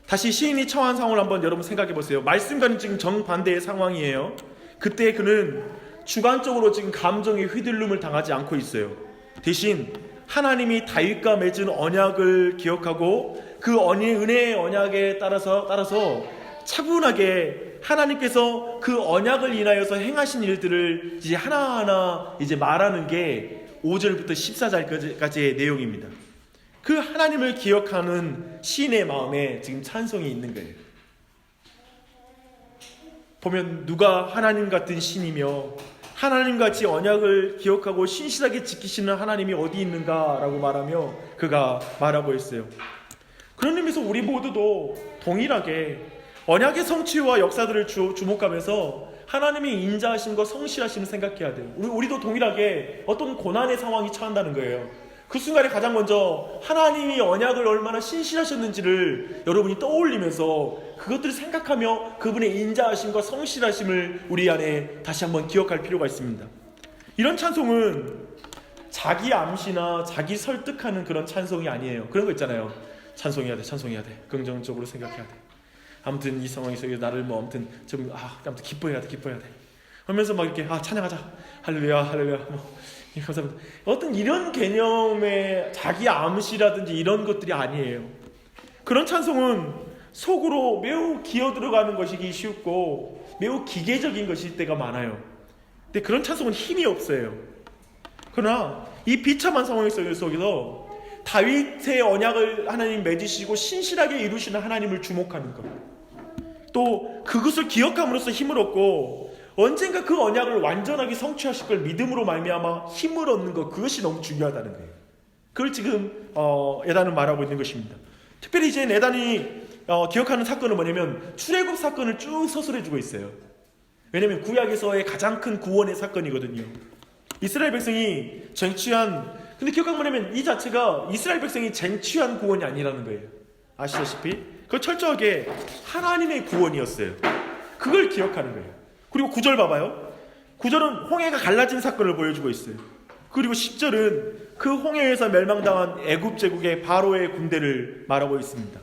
다시 시인이 처한 상황을 한번 여러분 생각해 보세요. 말씀과는 지금 정반대의 상황이에요. 그때 그는 주관적으로 지금 감정의 휘둘름을 당하지 않고 있어요. 대신 하나님이 다윗과 맺은 언약을 기억하고 그 은혜의 언약에 따라서 차분하게 하나님께서 그 언약을 인하여서 행하신 일들을 이제 하나하나 이제 말하는 게 5절부터 14절까지의 내용입니다. 그 하나님을 기억하는 시인의 마음에 지금 찬송이 있는 거예요. 보면 누가 하나님 같은 신이며 하나님같이 언약을 기억하고 신실하게 지키시는 하나님이 어디 있는가라고 말하며 그가 말하고 있어요. 그런 의미에서 우리 모두도 동일하게 언약의 성취와 역사들을 주목하면서 하나님이 인자하심과 성실하심을 생각해야 돼요. 우리도 동일하게 어떤 고난의 상황이 처한다는 거예요. 그 순간에 가장 먼저 하나님이 언약을 얼마나 신실하셨는지를 여러분이 떠올리면서 그것들을 생각하며 그분의 인자하심과 성실하심을 우리 안에 다시 한번 기억할 필요가 있습니다. 이런 찬송은 자기 암시나 자기 설득하는 그런 찬송이 아니에요. 그런 거 있잖아요. 찬송해야 돼. 긍정적으로 생각해야 돼. 아무튼 이 상황에서 나를 아무튼 기뻐해야 돼. 하면서 막 이렇게 찬양하자. 할렐루야. 감사합니다. 어떤 이런 개념의 자기 암시라든지 이런 것들이 아니에요. 그런 찬송은 속으로 매우 기어 들어가는 것이기 쉽고 매우 기계적인 것일 때가 많아요. 근데 그런 찬송은 힘이 없어요. 그러나 이 비참한 상황 속에서 다윗의 언약을 하나님 맺으시고 신실하게 이루시는 하나님을 주목하는 것, 또 그것을 기억함으로써 힘을 얻고 언젠가 그 언약을 완전하게 성취하실 걸 믿음으로 말미암아 힘을 얻는 것, 그것이 너무 중요하다는 거예요. 그걸 지금 에단은 말하고 있는 것입니다. 특별히 이제 에단이 기억하는 사건은 뭐냐면 출애굽 사건을 쭉 서술해주고 있어요. 왜냐하면 구약에서의 가장 큰 구원의 사건이거든요. 이스라엘 백성이 쟁취한, 근데 기억하면 뭐냐면 이 자체가 이스라엘 백성이 쟁취한 구원이 아니라는 거예요. 아시다시피 그 철저하게 하나님의 구원이었어요. 그걸 기억하는 거예요. 그리고 9절 봐봐요. 9절은 홍해가 갈라진 사건을 보여주고 있어요. 그리고 10절은 그 홍해에서 멸망당한 애굽 제국의 바로의 군대를 말하고 있습니다.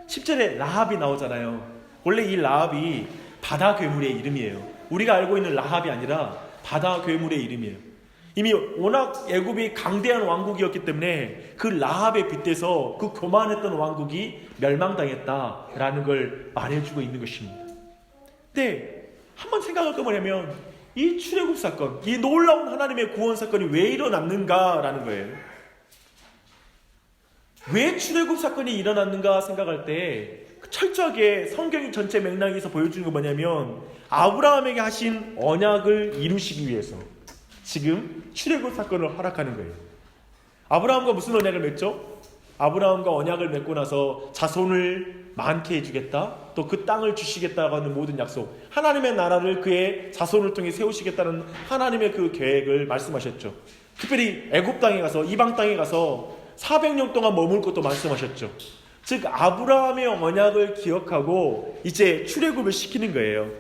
10절에 라합이 나오잖아요. 원래 이 라합이 바다 괴물의 이름이에요. 우리가 알고 있는 라합이 아니라 바다 괴물의 이름이에요. 이미 워낙 애굽이 강대한 왕국이었기 때문에 그 라합에 빗대서 그 교만했던 왕국이 멸망당했다라는 걸 말해주고 있는 것입니다. 근데 한번 생각할 거 뭐냐면 이 출애굽 사건, 이 놀라운 하나님의 구원 사건이 왜 일어났는가라는 거예요. 왜 출애굽 사건이 일어났는가 생각할 때 철저하게 성경이 전체 맥락에서 보여주는 건 뭐냐면 아브라함에게 하신 언약을 이루시기 위해서 지금 출애굽 사건을 허락하는 거예요. 아브라함과 무슨 언약을 맺죠? 아브라함과 언약을 맺고 나서 자손을 많게 해주겠다, 또 그 땅을 주시겠다고 하는 모든 약속, 하나님의 나라를 그의 자손을 통해 세우시겠다는 하나님의 그 계획을 말씀하셨죠. 특별히 애굽 땅에 가서, 이방 땅에 가서 400년 동안 머물 것도 말씀하셨죠. 즉 아브라함의 언약을 기억하고 이제 출애굽을 시키는 거예요.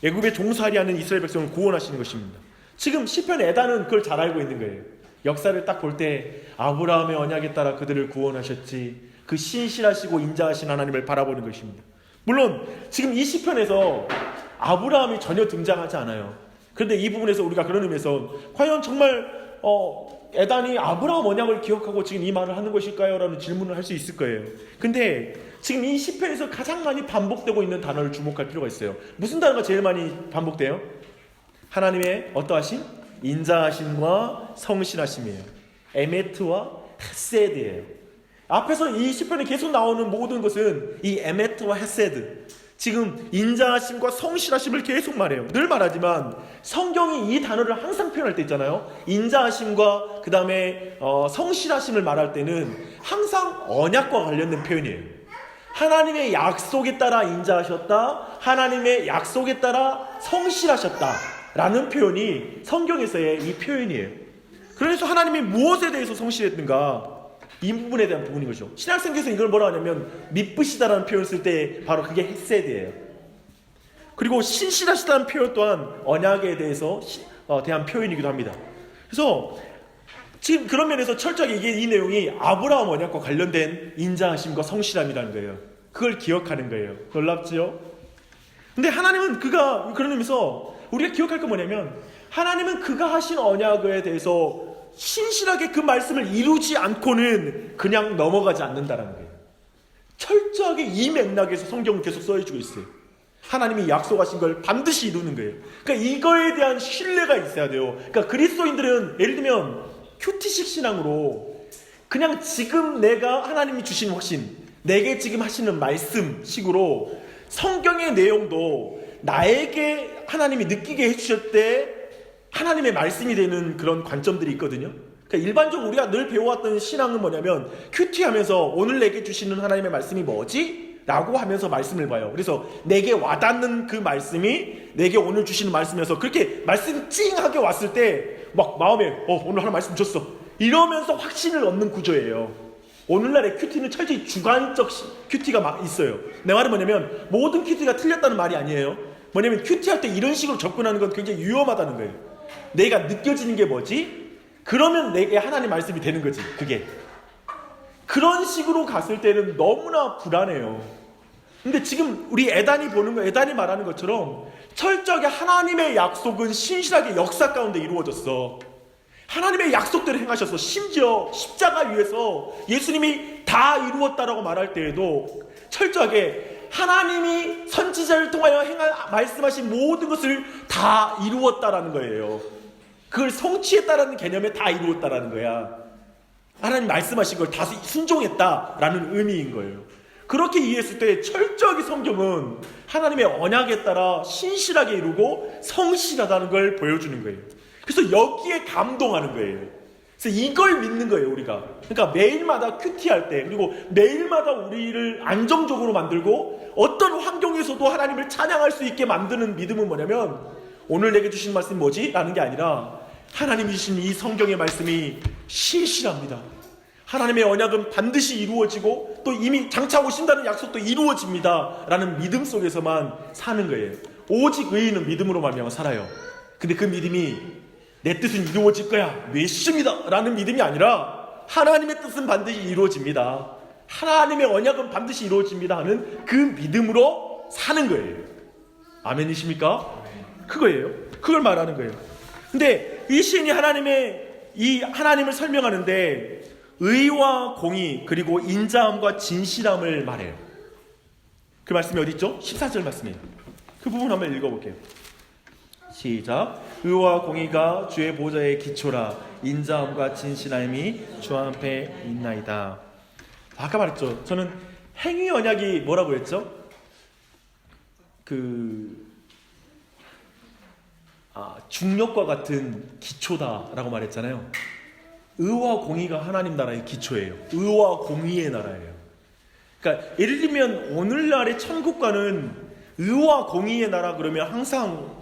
애굽에 종살이하는 이스라엘 백성을 구원하시는 것입니다. 지금 시편 에단은 그걸 잘 알고 있는 거예요. 역사를 딱 볼 때 아브라함의 언약에 따라 그들을 구원하셨지, 그 신실하시고 인자하신 하나님을 바라보는 것입니다. 물론 지금 이 시편에서 아브라함이 전혀 등장하지 않아요. 그런데 이 부분에서 우리가 그런 의미에서 과연 정말 에단이 아브라함 언약을 기억하고 지금 이 말을 하는 것일까요? 라는 질문을 할 수 있을 거예요. 근데 지금 이 시편에서 가장 많이 반복되고 있는 단어를 주목할 필요가 있어요. 무슨 단어가 제일 많이 반복돼요? 하나님의 어떠하심? 인자하심과 성실하심이에요. 에메트와 헤세드예요. 앞에서 이 시편에 계속 나오는 모든 것은 이 에메트와 헤세드, 지금 인자하심과 성실하심을 계속 말해요. 늘 말하지만 성경이 이 단어를 항상 표현할 때 있잖아요. 인자하심과 그 다음에 성실하심을 말할 때는 항상 언약과 관련된 표현이에요. 하나님의 약속에 따라 인자하셨다, 하나님의 약속에 따라 성실하셨다 라는 표현이 성경에서의 이 표현이에요. 그래서 하나님이 무엇에 대해서 성실했는가, 이 부분에 대한 부분인 거죠. 신약성경에서 이걸 뭐라 하냐면 미쁘시다라는 표현을 쓸 때 바로 그게 헤세드예요. 그리고 신실하시다는 표현 또한 언약에 대해서 대한 표현이기도 합니다. 그래서 지금 그런 면에서 철저하게 이 내용이 아브라함 언약과 관련된 인자하심과 성실함이라는 거예요. 그걸 기억하는 거예요. 놀랍지요? 근데 하나님은 그가, 그런 의미에서 우리가 기억할 건 뭐냐면 하나님은 그가 하신 언약에 대해서 신실하게 그 말씀을 이루지 않고는 그냥 넘어가지 않는다는 거예요. 철저하게 이 맥락에서 성경을 계속 써주고 있어요. 하나님이 약속하신 걸 반드시 이루는 거예요. 그러니까 이거에 대한 신뢰가 있어야 돼요. 그러니까 그리스도인들은 예를 들면 큐티식 신앙으로 그냥 지금 내가 하나님이 주신 확신, 내게 지금 하시는 말씀식으로 성경의 내용도 나에게 하나님이 느끼게 해주실 때 하나님의 말씀이 되는 그런 관점들이 있거든요. 그러니까 일반적으로 우리가 늘 배워왔던 신앙은 뭐냐면 큐티하면서 오늘 내게 주시는 하나님의 말씀이 뭐지? 라고 하면서 말씀을 봐요. 그래서 내게 와닿는 그 말씀이 내게 오늘 주시는 말씀이어서 그렇게 말씀이 찡하게 왔을 때 막 마음에 오늘 하나 말씀 줬어 이러면서 확신을 얻는 구조예요. 오늘날의 큐티는 철저히 주관적 큐티가 막 있어요. 내 말은 뭐냐면 모든 큐티가 틀렸다는 말이 아니에요. 뭐냐면 큐티할 때 이런 식으로 접근하는 건 굉장히 위험하다는 거예요. 내가 느껴지는 게 뭐지? 그러면 내게 하나님 말씀이 되는 거지. 그게 그런 식으로 갔을 때는 너무나 불안해요. 근데 지금 우리 에단이 보는 거, 에단이 말하는 것처럼 철저하게 하나님의 약속은 신실하게 역사 가운데 이루어졌어. 하나님의 약속대로 행하셔서 심지어 십자가 위에서 예수님이 다 이루었다라고 말할 때에도 철저하게 하나님이 선지자를 통하여 말씀하신 모든 것을 다 이루었다라는 거예요. 그걸 성취했다라는 개념에 다 이루었다라는 거야. 하나님 말씀하신 걸 다 순종했다라는 의미인 거예요. 그렇게 이해했을 때 철저하게 성경은 하나님의 언약에 따라 신실하게 이루고 성실하다는 걸 보여주는 거예요. 그래서 여기에 감동하는 거예요. 그래서 이걸 믿는 거예요, 우리가. 그러니까 매일마다 큐티할 때, 그리고 매일마다 우리를 안정적으로 만들고 어떤 환경에서도 하나님을 찬양할 수 있게 만드는 믿음은 뭐냐면, 오늘 내게 주신 말씀이 뭐지? 라는 게 아니라 하나님이 주신 이 성경의 말씀이 신실합니다. 하나님의 언약은 반드시 이루어지고 또 이미 장차 오신다는 약속도 이루어집니다 라는 믿음 속에서만 사는 거예요. 오직 의인은 믿음으로 말미암아 살아요. 근데 그 믿음이 내 뜻은 이루어질 거야, 믿습니다 라는 믿음이 아니라 하나님의 뜻은 반드시 이루어집니다, 하나님의 언약은 반드시 이루어집니다 하는 그 믿음으로 사는 거예요. 아멘이십니까? 그거예요. 그걸 말하는 거예요. 근데 이 시인이 하나님을 설명하는데 의와 공의 그리고 인자함과 진실함을 말해요. 그 말씀이 어디 있죠? 14절 말씀이에요. 그 부분 한번 읽어볼게요. 시작. 의와 공의가 주의 보좌의 기초라, 인자함과 진실함이 주 앞에 있나이다. 아까 말했죠. 저는 행위 언약이 뭐라고 했죠? 중력과 같은 기초다라고 말했잖아요. 의와 공의가 하나님 나라의 기초예요. 의와 공의의 나라예요. 그러니까 예를 들면 오늘날의 천국과는 의와 공의의 나라 그러면 항상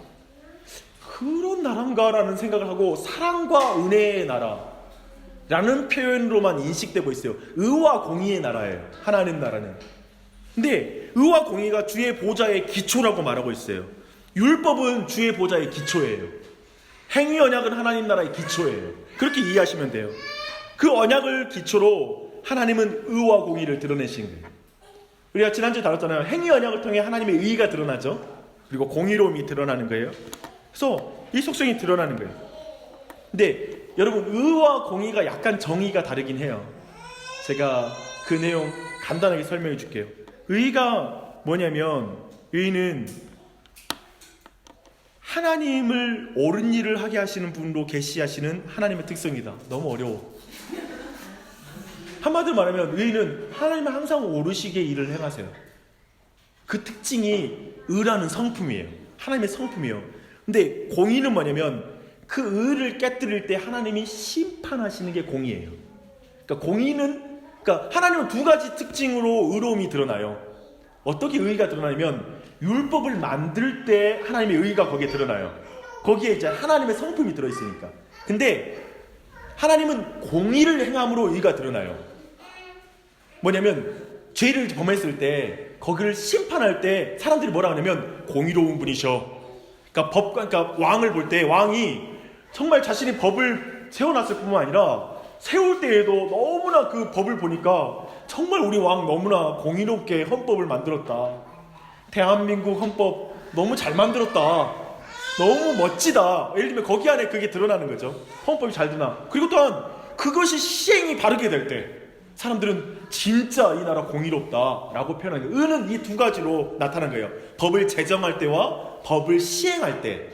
그런 나라인가라는 생각을 하고 사랑과 은혜의 나라라는 표현으로만 인식되고 있어요. 의와 공의의 나라예요, 하나님 나라는. 근데 의와 공의가 주의 보좌의 기초라고 말하고 있어요. 율법은 주의 보좌의 기초예요. 행위 언약은 하나님 나라의 기초예요. 그렇게 이해하시면 돼요. 그 언약을 기초로 하나님은 의와 공의를 드러내신 거예요. 우리가 지난주에 다뤘잖아요. 행위 언약을 통해 하나님의 의가 드러나죠. 그리고 공의로움이 드러나는 거예요. 그래서 이 속성이 드러나는 거예요. 근데 여러분, 의와 공의가 약간 정의가 다르긴 해요. 제가 그 내용 간단하게 설명해 줄게요. 의가 뭐냐면, 의는 하나님을 옳은 일을 하게 하시는 분으로 계시하시는 하나님의 특성이다. 너무 어려워. 한마디로 말하면 의는 하나님은 항상 옳으시게 일을 행하세요. 그 특징이 의라는 성품이에요. 하나님의 성품이에요. 근데 공의는 뭐냐면 그 의를 깨뜨릴 때 하나님이 심판하시는 게 공의예요. 그러니까 하나님은 두 가지 특징으로 의로움이 드러나요. 어떻게 의가 드러나냐면 율법을 만들 때 하나님의 의가 거기에 드러나요. 거기에 이제 하나님의 성품이 들어있으니까. 근데 하나님은 공의를 행함으로 의가 드러나요. 뭐냐면 죄를 범했을 때 거기를 심판할 때 사람들이 뭐라 하냐면 공의로운 분이셔. 그러니까 왕을 볼 때 왕이 정말 자신이 법을 세워놨을 뿐만 아니라 세울 때에도 너무나 그 법을 보니까 정말 우리 왕 너무나 공의롭게 헌법을 만들었다. 대한민국 헌법 너무 잘 만들었다. 너무 멋지다. 예를 들면 거기 안에 그게 드러나는 거죠. 헌법이 잘 드러나. 그리고 또한 그것이 시행이 바르게 될 때 사람들은 진짜 이 나라 공의롭다 라고 표현하는 거예요. 의는 이 두 가지로 나타난 거예요. 법을 제정할 때와 법을 시행할 때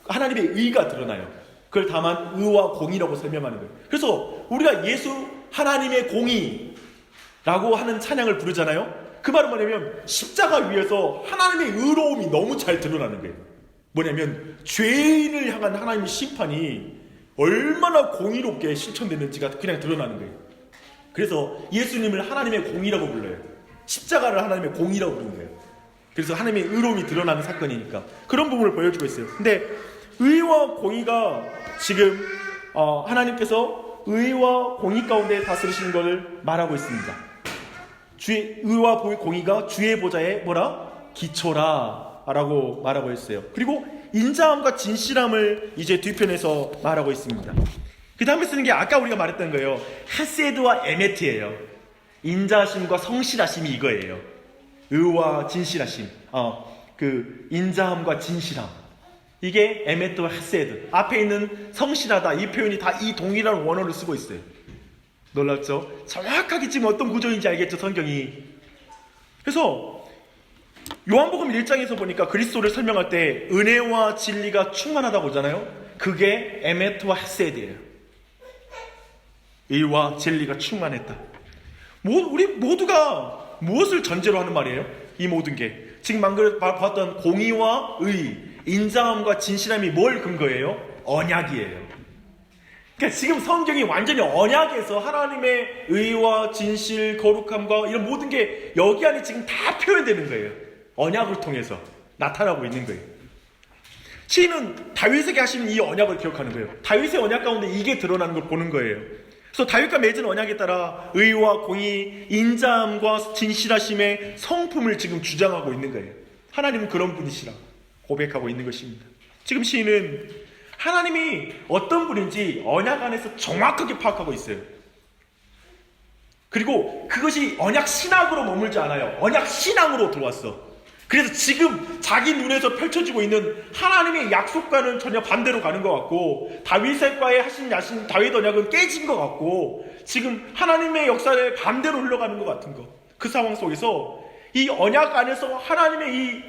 하나님의 의가 드러나요. 그걸 다만 의와 공의라고 설명하는 거예요. 그래서 우리가 예수 하나님의 공의라고 하는 찬양을 부르잖아요. 그 말은 뭐냐면 십자가 위에서 하나님의 의로움이 너무 잘 드러나는 거예요. 뭐냐면 죄인을 향한 하나님의 심판이 얼마나 공의롭게 실천됐는지가 그냥 드러나는 거예요. 그래서 예수님을 하나님의 공의라고 불러요. 십자가를 하나님의 공의라고 부르는 거예요. 그래서 하나님의 의로움이 드러나는 사건이니까 그런 부분을 보여주고 있어요. 근데 의와 공의가 지금 하나님께서 의와 공의 가운데 다스리시는 것을 말하고 있습니다. 주의 의와 공의가 주의 보좌의 기초라 라고 말하고 있어요. 그리고 인자함과 진실함을 이제 뒤편에서 말하고 있습니다. 그 다음에 쓰는 게 아까 우리가 말했던 거예요. 헤세드와 에메트예요. 인자하심과 성실하심이 이거예요. 의와 진실하심, 그 인자함과 진실함, 이게 에메트와 헤세드. 앞에 있는 성실하다 이 표현이 다 이 동일한 원어를 쓰고 있어요. 놀랍죠? 정확하게 지금 어떤 구조인지 알겠죠? 성경이 그래서 요한복음 1장에서 보니까 그리스도를 설명할 때 은혜와 진리가 충만하다고 하잖아요. 그게 에메트와 헤세드예요. 의와 진리가 충만했다. 우리 모두가 무엇을 전제로 하는 말이에요? 이 모든 게 지금 방금 봤던 공의와 의, 인자함과 진실함이 뭘 근거예요? 언약이에요. 그러니까 지금 성경이 완전히 언약에서 하나님의 의와 진실, 거룩함과 이런 모든 게 여기 안에 지금 다 표현되는 거예요. 언약을 통해서 나타나고 있는 거예요. 시인은 다윗에게 하신 이 언약을 기억하는 거예요. 다윗의 언약 가운데 이게 드러나는 걸 보는 거예요. 그래서 다윗과 맺은 언약에 따라 의와 공의, 인자함과 진실하심의 성품을 지금 주장하고 있는 거예요. 하나님은 그런 분이시라 고백하고 있는 것입니다. 지금 시인은 하나님이 어떤 분인지 언약 안에서 정확하게 파악하고 있어요. 그리고 그것이 언약 신학으로 머물지 않아요. 언약 신앙으로 들어왔어. 그래서 지금 자기 눈에서 펼쳐지고 있는 하나님의 약속과는 전혀 반대로 가는 것 같고, 다윗과의 하신 다윗 언약은 깨진 것 같고, 지금 하나님의 역사에 반대로 흘러가는 것 같은 거. 그 상황 속에서 이 언약 안에서 하나님의 이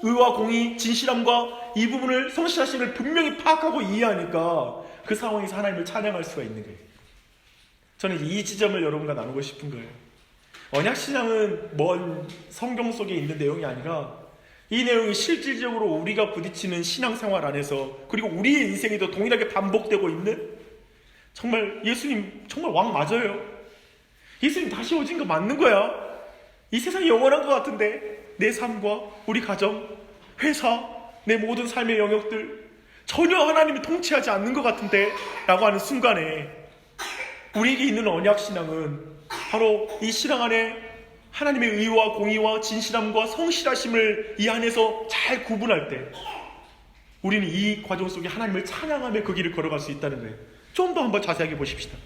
의와 공의, 진실함과 이 부분을 성실하심을 분명히 파악하고 이해하니까 그 상황에서 하나님을 찬양할 수가 있는 거예요. 저는 이 지점을 여러분과 나누고 싶은 거예요. 언약신앙은 먼 성경 속에 있는 내용이 아니라 이 내용이 실질적으로 우리가 부딪히는 신앙생활 안에서, 그리고 우리의 인생에도 동일하게 반복되고 있는, 정말 예수님 정말 왕 맞아요. 예수님 다시 오신 거 맞는 거야. 이 세상이 영원한 것 같은데 내 삶과 우리 가정, 회사, 내 모든 삶의 영역들 전혀 하나님이 통치하지 않는 것 같은데 라고 하는 순간에 우리에게 있는 언약신앙은 바로 이 신앙 안에 하나님의 의와 공의와 진실함과 성실하심을 이 안에서 잘 구분할 때 우리는 이 과정 속에 하나님을 찬양하며 그 길을 걸어갈 수 있다는 거예요. 좀 더 한번 자세하게 보십시다.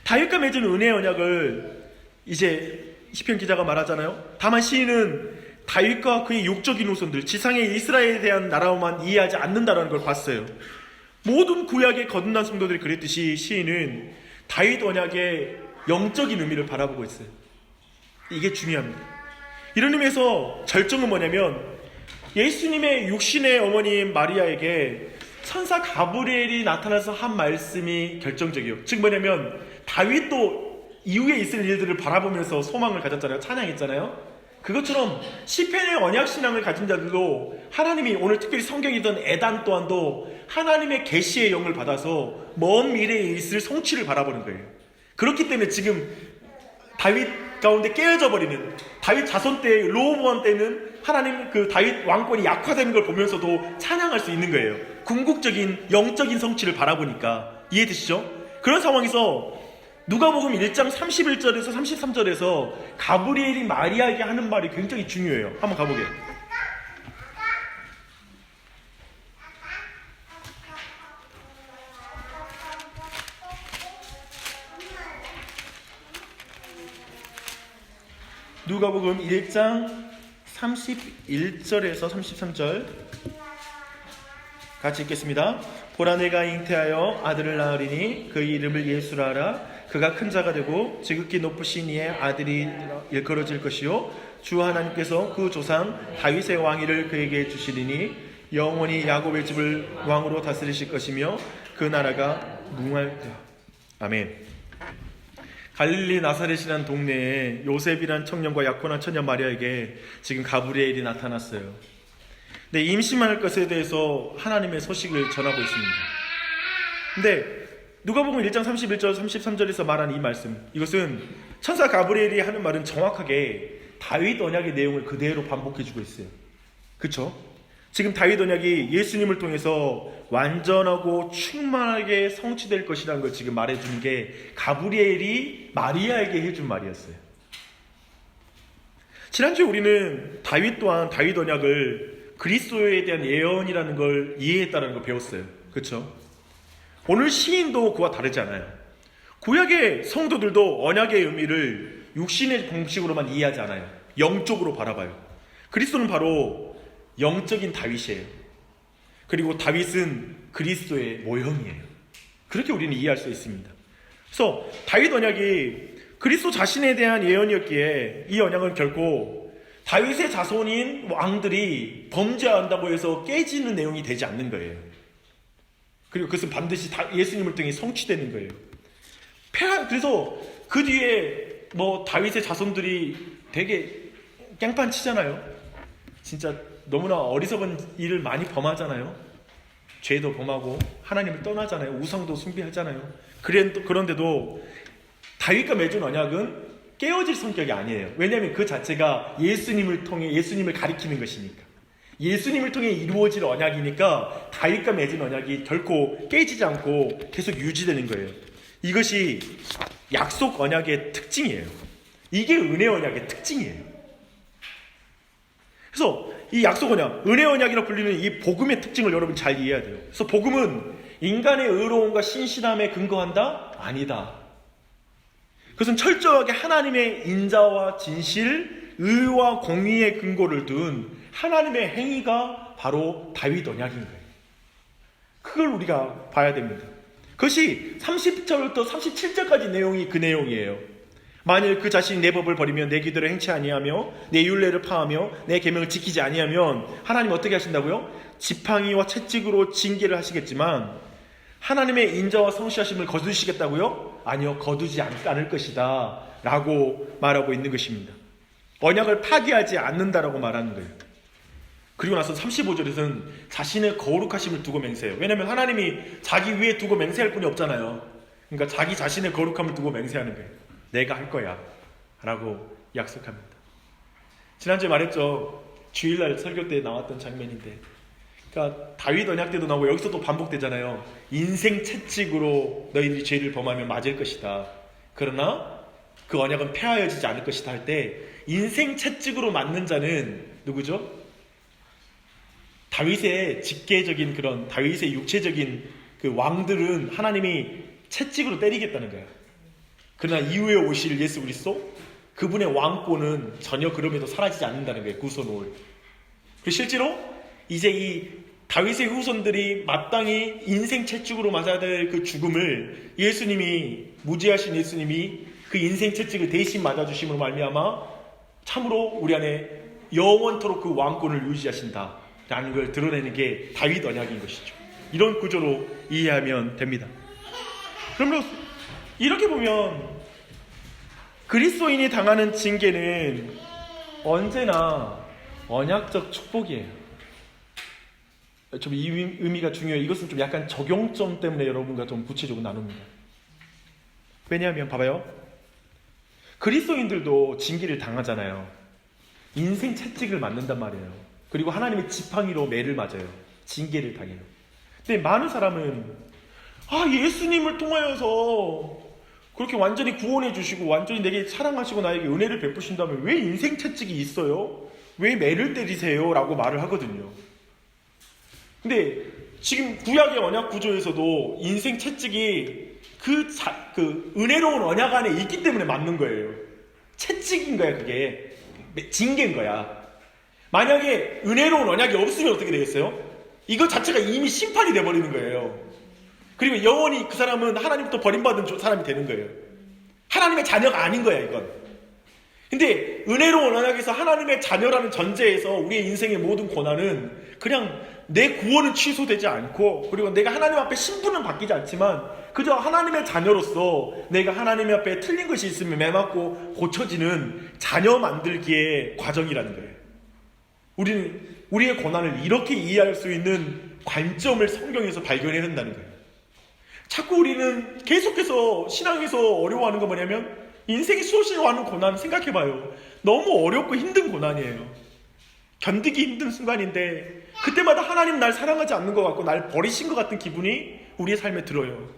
다윗과 맺은 은혜의 언약을 이제 시편 기자가 말하잖아요. 다만 시인은 다윗과 그의 육적인 후손들, 지상의 이스라엘에 대한 나라만 이해하지 않는다는 걸 봤어요. 모든 구약의 거듭난 성도들이 그랬듯이 시인은 다윗 언약의 영적인 의미를 바라보고 있어요. 이게 중요합니다. 이런 의미에서 절정은 뭐냐면, 예수님의 육신의 어머니인 마리아에게 천사 가브리엘이 나타나서 한 말씀이 결정적이에요. 즉 뭐냐면, 다윗도 이후에 있을 일들을 바라보면서 소망을 가졌잖아요. 찬양했잖아요. 그것처럼 시편의 언약신앙을 가진 자들도 하나님이, 오늘 특별히 성경이던 에단 또한도 하나님의 계시의 영을 받아서 먼 미래에 있을 성취를 바라보는 거예요. 그렇기 때문에 지금 다윗 가운데 깨어져 버리는, 다윗 자손 때, 르호보암 때는 하나님 그 다윗 왕권이 약화되는 걸 보면서도 찬양할 수 있는 거예요. 궁극적인 영적인 성취를 바라보니까. 이해되시죠? 그런 상황에서 누가복음 1장 31절에서 33절에서 가브리엘이 마리아에게 하는 말이 굉장히 중요해요. 한번 가보게요. 누가복음 1장 31절에서 33절 같이 읽겠습니다. 보라, 내가 잉태하여 아들을 낳으리니 그 이름을 예수라 하라. 그가 큰 자가 되고 지극히 높으신 이의 아들이 일컬어질 것이요, 주 하나님께서 그 조상 다윗의 왕위를 그에게 주시리니 영원히 야곱의 집을 왕으로 다스리실 것이며 그 나라가 무궁할 것. 아멘. 갈릴리 나사렛이라는 동네에 요셉이라는 청년과 약혼한 처녀 마리아에게 지금 가브리엘이 나타났어요. 근데 임신할 것에 대해서 하나님의 소식을 전하고 있습니다. 근데 누가복음 1장 31절 33절에서 말한 이 말씀, 이것은 천사 가브리엘이 하는 말은 정확하게 다윗 언약의 내용을 그대로 반복해주고 있어요. 그렇죠? 지금 다윗 언약이 예수님을 통해서 완전하고 충만하게 성취될 것이라는 걸 지금 말해주는 게 가브리엘이 마리아에게 해준 말이었어요. 지난주에 우리는 다윗 또한 다윗 언약을 그리스도에 대한 예언이라는 걸 이해했다는 걸 배웠어요. 그렇죠? 오늘 시인도 그와 다르지 않아요. 구약의 성도들도 언약의 의미를 육신의 공식으로만 이해하지 않아요. 영적으로 바라봐요. 그리스도는 바로 영적인 다윗이에요. 그리고 다윗은 그리스도의 모형이에요. 그렇게 우리는 이해할 수 있습니다. 그래서 다윗 언약이 그리스도 자신에 대한 예언이었기에 이 언약은 결코 다윗의 자손인 왕들이 범죄한다고 해서 깨지는 내용이 되지 않는 거예요. 그리고 그것은 반드시 예수님을 통해 성취되는 거예요. 그래서 그 뒤에 다윗의 자손들이 되게 깽판 치잖아요. 진짜 너무나 어리석은 일을 많이 범하잖아요. 죄도 범하고 하나님을 떠나잖아요. 우상도 숭배하잖아요. 그런데도 다윗과 맺은 언약은 깨어질 성격이 아니에요. 왜냐하면 그 자체가 예수님을 통해 예수님을 가리키는 것이니까. 예수님을 통해 이루어질 언약이니까 다윗과 맺은 언약이 결코 깨지지 않고 계속 유지되는 거예요. 이것이 약속 언약의 특징이에요. 이게 은혜 언약의 특징이에요. 그래서 이 약속 언약, 은혜 언약이라 불리는 이 복음의 특징을 여러분 잘 이해해야 돼요. 그래서 복음은 인간의 의로움과 신실함에 근거한다? 아니다. 그것은 철저하게 하나님의 인자와 진실, 의와 공의의 근거를 둔 하나님의 행위가 바로 다윗 언약인 거예요. 그걸 우리가 봐야 됩니다. 그것이 30절부터 37절까지 내용이 그 내용이에요. 만일 그 자신이 내 법을 버리며 내 기도를 행치 아니하며 내 율례를 파하며 내 계명을 지키지 아니하면 하나님 어떻게 하신다고요? 지팡이와 채찍으로 징계를 하시겠지만 하나님의 인자와 성실하심을 거두시겠다고요? 아니요, 거두지 않을 것이다 라고 말하고 있는 것입니다. 언약을 파기하지 않는다라고 말하는 거예요. 그리고 나서 35절에서는 자신의 거룩하심을 두고 맹세해요. 왜냐하면 하나님이 자기 위에 두고 맹세할 분이 없잖아요. 그러니까 자기 자신의 거룩함을 두고 맹세하는 거예요. 내가 할 거야 라고 약속합니다. 지난주에 말했죠. 주일날 설교 때 나왔던 장면인데, 그러니까 다윗 언약 때도 나오고 여기서 또 반복되잖아요. 인생 채찍으로 너희들이 죄를 범하면 맞을 것이다. 그러나 그 언약은 폐하여지지 않을 것이다 할 때 인생 채찍으로 맞는 자는 누구죠? 다윗의 직계적인 그런 다윗의 육체적인 그 왕들은 하나님이 채찍으로 때리겠다는 거예요. 그러나 이후에 오실 예수 그리스도, 그분의 왕권은 전혀 그럼에도 사라지지 않는다는 거예요. 구소노을. 그리고 실제로 이제 이 다윗의 후손들이 마땅히 인생 채찍으로 맞아야 될 그 죽음을 예수님이, 무지하신 예수님이 그 인생 채찍을 대신 맞아주심으로 말미암아 참으로 우리 안에 영원토록 그 왕권을 유지하신다 라는 걸 드러내는 게 다윗 언약인 것이죠. 이런 구조로 이해하면 됩니다. 그러면 이렇게 보면 그리스도인이 당하는 징계는 언제나 언약적 축복이에요. 좀 이 의미가 중요해요. 이것은 좀 약간 적용점 때문에 여러분과 좀 구체적으로 나눕니다. 왜냐하면 봐봐요. 그리스도인들도 징계를 당하잖아요. 인생 채찍을 맞는단 말이에요. 그리고 하나님의 지팡이로 매를 맞아요. 징계를 당해요. 근데 많은 사람은 예수님을 통하여서 그렇게 완전히 구원해 주시고 완전히 내게 사랑하시고 나에게 은혜를 베푸신다면 왜 인생 채찍이 있어요? 왜 매를 때리세요? 라고 말을 하거든요. 근데 지금 구약의 언약 구조에서도 인생 채찍이 그 은혜로운 언약 안에 있기 때문에 맞는 거예요. 채찍인 거야, 그게. 징계인 거야. 만약에 은혜로운 언약이 없으면 어떻게 되겠어요? 이것 자체가 이미 심판이 돼버리는 거예요. 그리고 영원히 그 사람은 하나님부터 버림받은 사람이 되는 거예요. 하나님의 자녀가 아닌 거야, 이건. 근데 은혜로운 언약에서 하나님의 자녀라는 전제에서 우리의 인생의 모든 고난은 그냥 내 구원은 취소되지 않고, 그리고 내가 하나님 앞에 신분은 바뀌지 않지만 그저 하나님의 자녀로서 내가 하나님 앞에 틀린 것이 있으면 매맞고 고쳐지는 자녀 만들기의 과정이라는 거예요. 우리는 우리의 고난을 이렇게 이해할 수 있는 관점을 성경에서 발견해야 한다는 거예요. 자꾸 우리는 계속해서 신앙에서 어려워하는 건 뭐냐면, 인생이 수시로 하는 고난 생각해봐요. 너무 어렵고 힘든 고난이에요. 견디기 힘든 순간인데 그때마다 하나님 날 사랑하지 않는 것 같고 날 버리신 것 같은 기분이 우리의 삶에 들어요.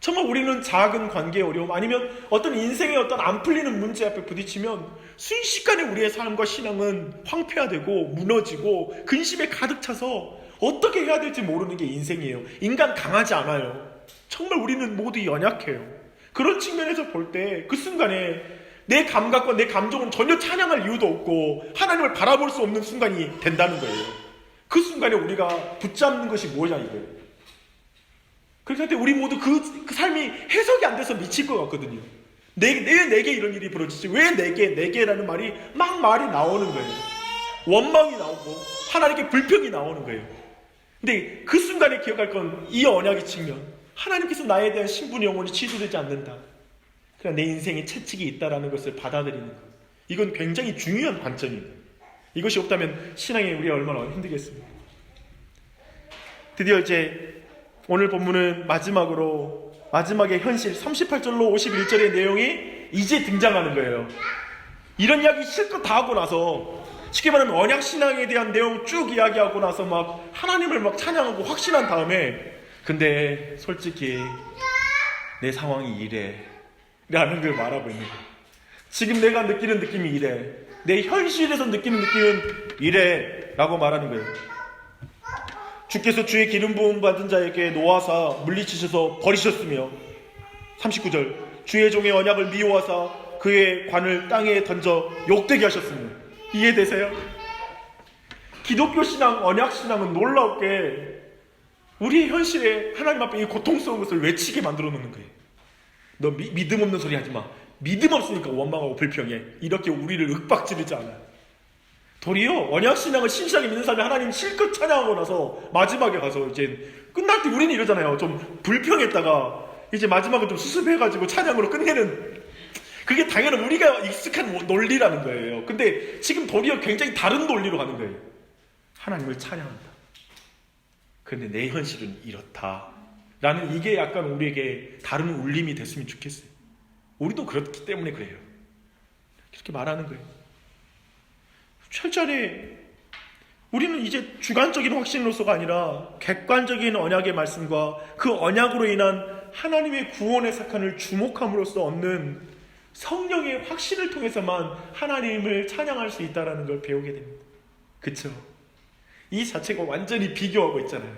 정말 우리는 작은 관계의 어려움, 아니면 어떤 인생의 어떤 안 풀리는 문제 앞에 부딪히면 순식간에 우리의 삶과 신앙은 황폐화되고 무너지고 근심에 가득 차서 어떻게 해야 될지 모르는 게 인생이에요. 인간 강하지 않아요. 정말 우리는 모두 연약해요. 그런 측면에서 볼 때 그 순간에 내 감각과 내 감정은 전혀 찬양할 이유도 없고 하나님을 바라볼 수 없는 순간이 된다는 거예요. 그 순간에 우리가 붙잡는 것이 뭐냐 이거예요. 그렇기 때문에 우리 모두 그 삶이 해석이 안 돼서 미칠 것 같거든요. 내게 이런 일이 벌어지지? 왜 내게라는 말이 막 말이 나오는 거예요. 원망이 나오고 하나님께 불평이 나오는 거예요. 근데 그 순간에 기억할 건 이 언약의 측면. 하나님께서 나에 대한 신분이 영원히 취소되지 않는다. 그러나 내 인생에 채찍이 있다라는 것을 받아들이는 것. 이건 굉장히 중요한 관점이에요. 이것이 없다면 신앙에 우리가 얼마나 힘들겠습니까? 드디어 이제 오늘 본문은 마지막의 현실 38절로 51절의 내용이 이제 등장하는 거예요. 이런 이야기 실컷 다 하고 나서 쉽게 말하면 언약신앙에 대한 내용 쭉 이야기하고 나서 막 하나님을 막 찬양하고 확신한 다음에 근데 솔직히 내 상황이 이래 라는 걸 말하고 있는 거예요. 지금 내가 느끼는 느낌이 이래, 내 현실에서 느끼는 느낌은 이래 라고 말하는 거예요. 주께서 주의 기름 부음 받은 자에게 놓아사 물리치셔서 버리셨으며 39절 주의 종의 언약을 미워하사 그의 관을 땅에 던져 욕되게 하셨으며. 이해되세요? 기독교 신앙, 언약 신앙은 놀랍게 우리의 현실에 하나님 앞에 이 고통스러운 것을 외치게 만들어 놓는 거예요. 너 믿음 없는 소리 하지 마. 믿음 없으니까 원망하고 불평해. 이렇게 우리를 윽박지르지 않아요. 도리어 언약 신앙을 신실하게 믿는 사람이 하나님 실컷 찬양하고 나서 마지막에 가서 이제 끝날 때 우리는 이러잖아요. 좀 불평했다가 이제 마지막에 좀 수습해가지고 찬양으로 끝내는, 그게 당연히 우리가 익숙한 논리라는 거예요. 근데 지금 도리어 굉장히 다른 논리로 가는 거예요. 하나님을 찬양한다. 근데 내 현실은 이렇다 라는, 이게 약간 우리에게 다른 울림이 됐으면 좋겠어요. 우리도 그렇기 때문에 그래요. 이렇게 말하는 거예요. 철저히 우리는 이제 주관적인 확신으로서가 아니라 객관적인 언약의 말씀과 그 언약으로 인한 하나님의 구원의 사건을 주목함으로써 얻는 성령의 확신을 통해서만 하나님을 찬양할 수 있다는 걸 배우게 됩니다. 그쵸? 이 자체가 완전히 비교하고 있잖아요.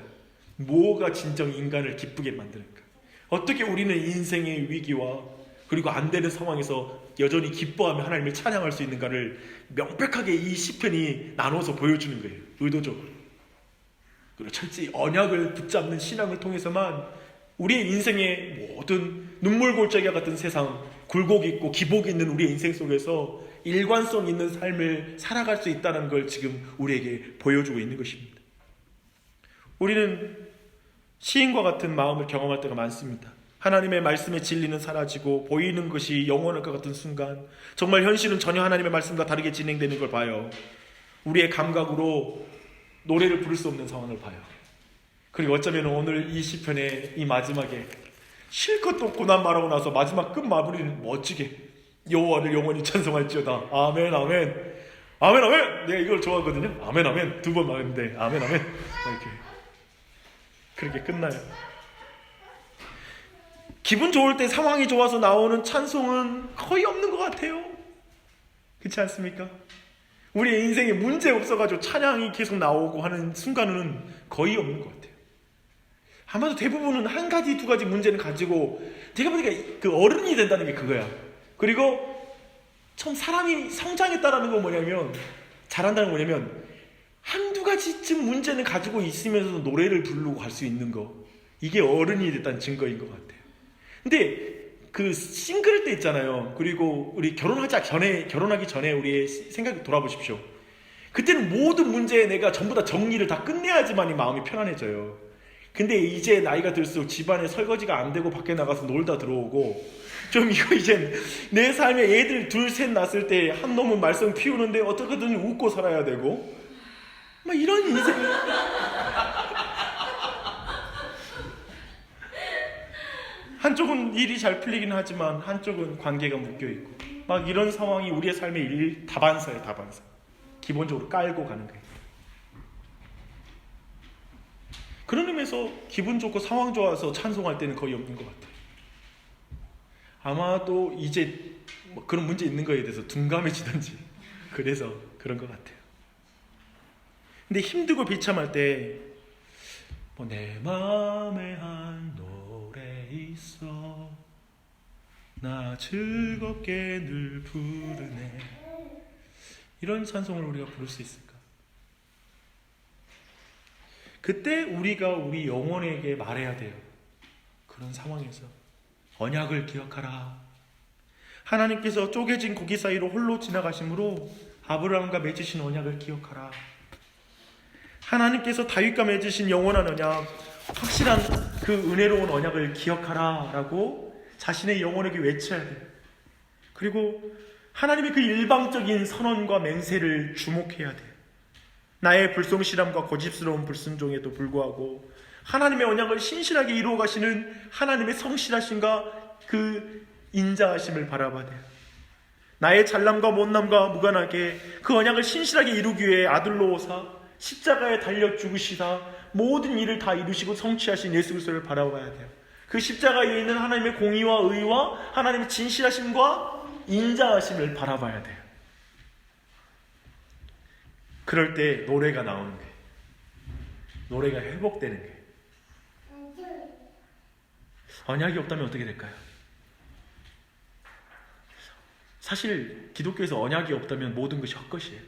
뭐가 진정 인간을 기쁘게 만드는가? 어떻게 우리는 인생의 위기와 그리고 안 되는 상황에서 여전히 기뻐하며 하나님을 찬양할 수 있는가를 명백하게 이 시편이 나눠서 보여주는 거예요. 의도적으로. 그리고 철저히 언약을 붙잡는 신앙을 통해서만 우리의 인생의 모든 눈물골짜기와 같은 세상, 굴곡이 있고 기복이 있는 우리의 인생 속에서 일관성 있는 삶을 살아갈 수 있다는 걸 지금 우리에게 보여주고 있는 것입니다. 우리는 시인과 같은 마음을 경험할 때가 많습니다. 하나님의 말씀의 진리는 사라지고 보이는 것이 영원할 것 같은 순간, 정말 현실은 전혀 하나님의 말씀과 다르게 진행되는 걸 봐요. 우리의 감각으로 노래를 부를 수 없는 상황을 봐요. 그리고 어쩌면 오늘 이 시편의 이 마지막에 실컷 또 고난 말하고 나서 마지막 끝 마무리는 멋지게 여호와를 영원히 찬송할지어다. 아멘 아멘 아멘 아멘. 내가 이걸 좋아하거든요. 아멘 아멘 두 번 말했는데 아멘 아멘 이렇게 그렇게 끝나요. 기분 좋을 때, 상황이 좋아서 나오는 찬송은 거의 없는 것 같아요. 그렇지 않습니까? 우리의 인생에 문제 없어가지고 찬양이 계속 나오고 하는 순간은 거의 없는 것 같아요. 아마도 대부분은 한 가지 두 가지 문제는 가지고, 제가 보니까 그 어른이 된다는 게 그거야. 그리고 참 사람이 성장했다라는 건 뭐냐면, 잘한다는 건 뭐냐면 한두 가지쯤 문제는 가지고 있으면서도 노래를 부르고 갈 수 있는 거, 이게 어른이 됐다는 증거인 것 같아요. 근데 그 싱글 때 있잖아요. 그리고 우리 결혼하기 전에 우리의 생각을 돌아보십시오. 그때는 모든 문제에 내가 전부 다 정리를 다 끝내야지만 이 마음이 편안해져요. 근데 이제 나이가 들수록 집안에 설거지가 안 되고 밖에 나가서 놀다 들어오고, 좀 이거 이제 내 삶에 애들 둘 셋 낳았을 때 한 놈은 말썽 피우는데 어떻게든 웃고 살아야 되고, 막 이런 인생. 한쪽은 일이 잘 풀리긴 하지만 한쪽은 관계가 묶여있고, 막 이런 상황이 우리의 삶의 다반사예요. 다반사. 기본적으로 깔고 가는 거예요. 그런 의미에서 기분 좋고 상황 좋아서 찬송할 때는 거의 없는 것 같아요. 아마도 이제 뭐 그런 문제 있는 거에 대해서 둔감해지든지 그래서 그런 것 같아요. 근데 힘들고 비참할 때 뭐 내 맘에 한 노래 있어 나 즐겁게 늘 부르네, 이런 찬송을 우리가 부를 수 있을까? 그때 우리가 우리 영혼에게 말해야 돼요. 그런 상황에서 언약을 기억하라. 하나님께서 쪼개진 고기 사이로 홀로 지나가심으로 아브라함과 맺으신 언약을 기억하라. 하나님께서 다윗과 맺으신 영원한 언약, 확실한 그 은혜로운 언약을 기억하라 라고 자신의 영혼에게 외쳐야 돼요. 그리고 하나님의 그 일방적인 선언과 맹세를 주목해야 돼요. 나의 불성실함과 고집스러운 불순종에도 불구하고 하나님의 언약을 신실하게 이루어 가시는 하나님의 성실하심과 그 인자하심을 바라봐야 돼요. 나의 잘남과 못남과 무관하게 그 언약을 신실하게 이루기 위해 아들로 오사 십자가에 달려 죽으시다 모든 일을 다 이루시고 성취하신 예수 그리스도를 바라봐야 돼요. 그 십자가에 있는 하나님의 공의와 의와 하나님의 진실하심과 인자하심을 바라봐야 돼요. 그럴 때 노래가 나오는 거예요. 노래가 회복되는 거예요. 언약이 없다면 어떻게 될까요? 사실 기독교에서 언약이 없다면 모든 것이 헛것이에요.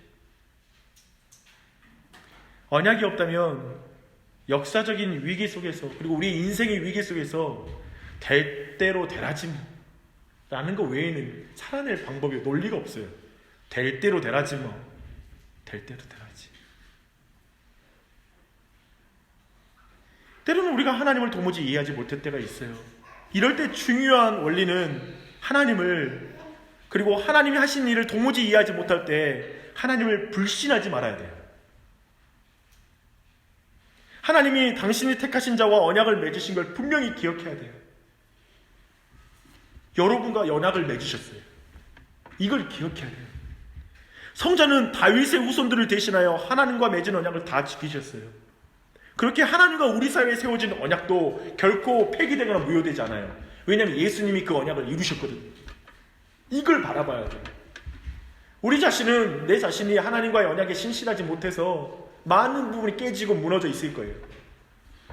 언약이 없다면 역사적인 위기 속에서, 그리고 우리 인생의 위기 속에서 될 대로 되라지 뭐 라는 것 외에는 살아낼 방법이, 논리가 없어요. 될 대로 되라지 뭐, 될 대로 되라지. 때로는 우리가 하나님을 도무지 이해하지 못할 때가 있어요. 이럴 때 중요한 원리는 하나님을, 그리고 하나님이 하신 일을 도무지 이해하지 못할 때 하나님을 불신하지 말아야 돼요. 하나님이 당신이 택하신 자와 언약을 맺으신 걸 분명히 기억해야 돼요. 여러분과 언약을 맺으셨어요. 이걸 기억해야 돼요. 성자는 다윗의 후손들을 대신하여 하나님과 맺은 언약을 다 지키셨어요. 그렇게 하나님과 우리 사이에 세워진 언약도 결코 폐기되거나 무효되지 않아요. 왜냐하면 예수님이 그 언약을 이루셨거든요. 이걸 바라봐야 돼요. 우리 자신은, 내 자신이 하나님과의 언약에 신실하지 못해서 많은 부분이 깨지고 무너져 있을 거예요.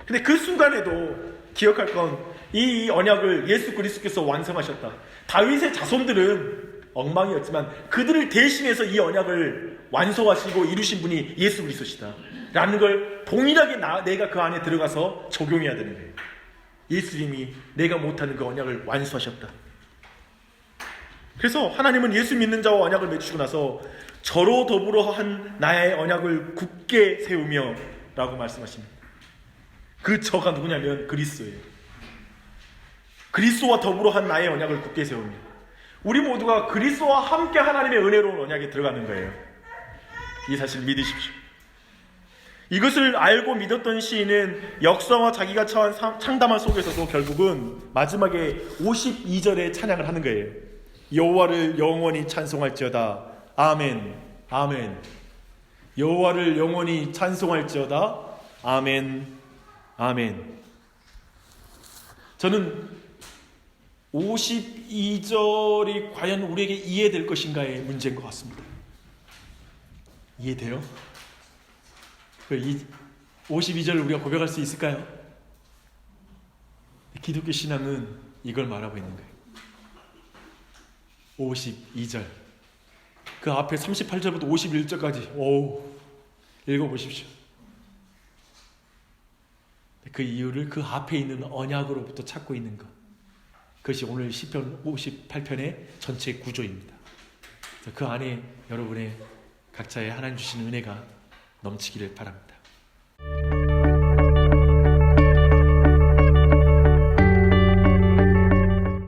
근데 그 순간에도 기억할 건 이 언약을 예수 그리스도께서 완성하셨다. 다윗의 자손들은 엉망이었지만 그들을 대신해서 이 언약을 완성하시고 이루신 분이 예수 그리스도시다 라는 걸 동일하게 내가 그 안에 들어가서 적용해야 되는 거예요. 예수님이 내가 못하는 그 언약을 완수하셨다. 그래서 하나님은 예수 믿는 자와 언약을 맺으시고 나서 저로 더불어 한 나의 언약을 굳게 세우며 라고 말씀하십니다. 그 저가 누구냐면 그리스도예요. 그리스도와 더불어 한 나의 언약을 굳게 세우며, 우리 모두가 그리스도와 함께 하나님의 은혜로운 언약에 들어가는 거예요. 이 사실 믿으십시오. 이것을 알고 믿었던 시인은 역사와 자기가 처한 창담화 속에서도 결국은 마지막에 52절에 찬양을 하는 거예요. 여호와를 영원히 찬송할지어다. 아멘. 아멘. 여호와를 영원히 찬송할지어다. 아멘. 아멘. 저는 52절이 과연 우리에게 이해될 것인가의 문제인 것 같습니다. 이해돼요? 52절을 우리가 고백할 수 있을까요? 기독교 신앙은 이걸 말하고 있는 거예요. 52절. 그 앞에 38절부터 51절까지 읽어보십시오. 그 이유를 그 앞에 있는 언약으로부터 찾고 있는 것. 그것이 오늘 시편 58편의 전체 구조입니다. 그 안에 여러분의 각자의 하나님 주신 은혜가 넘치기를 바랍니다.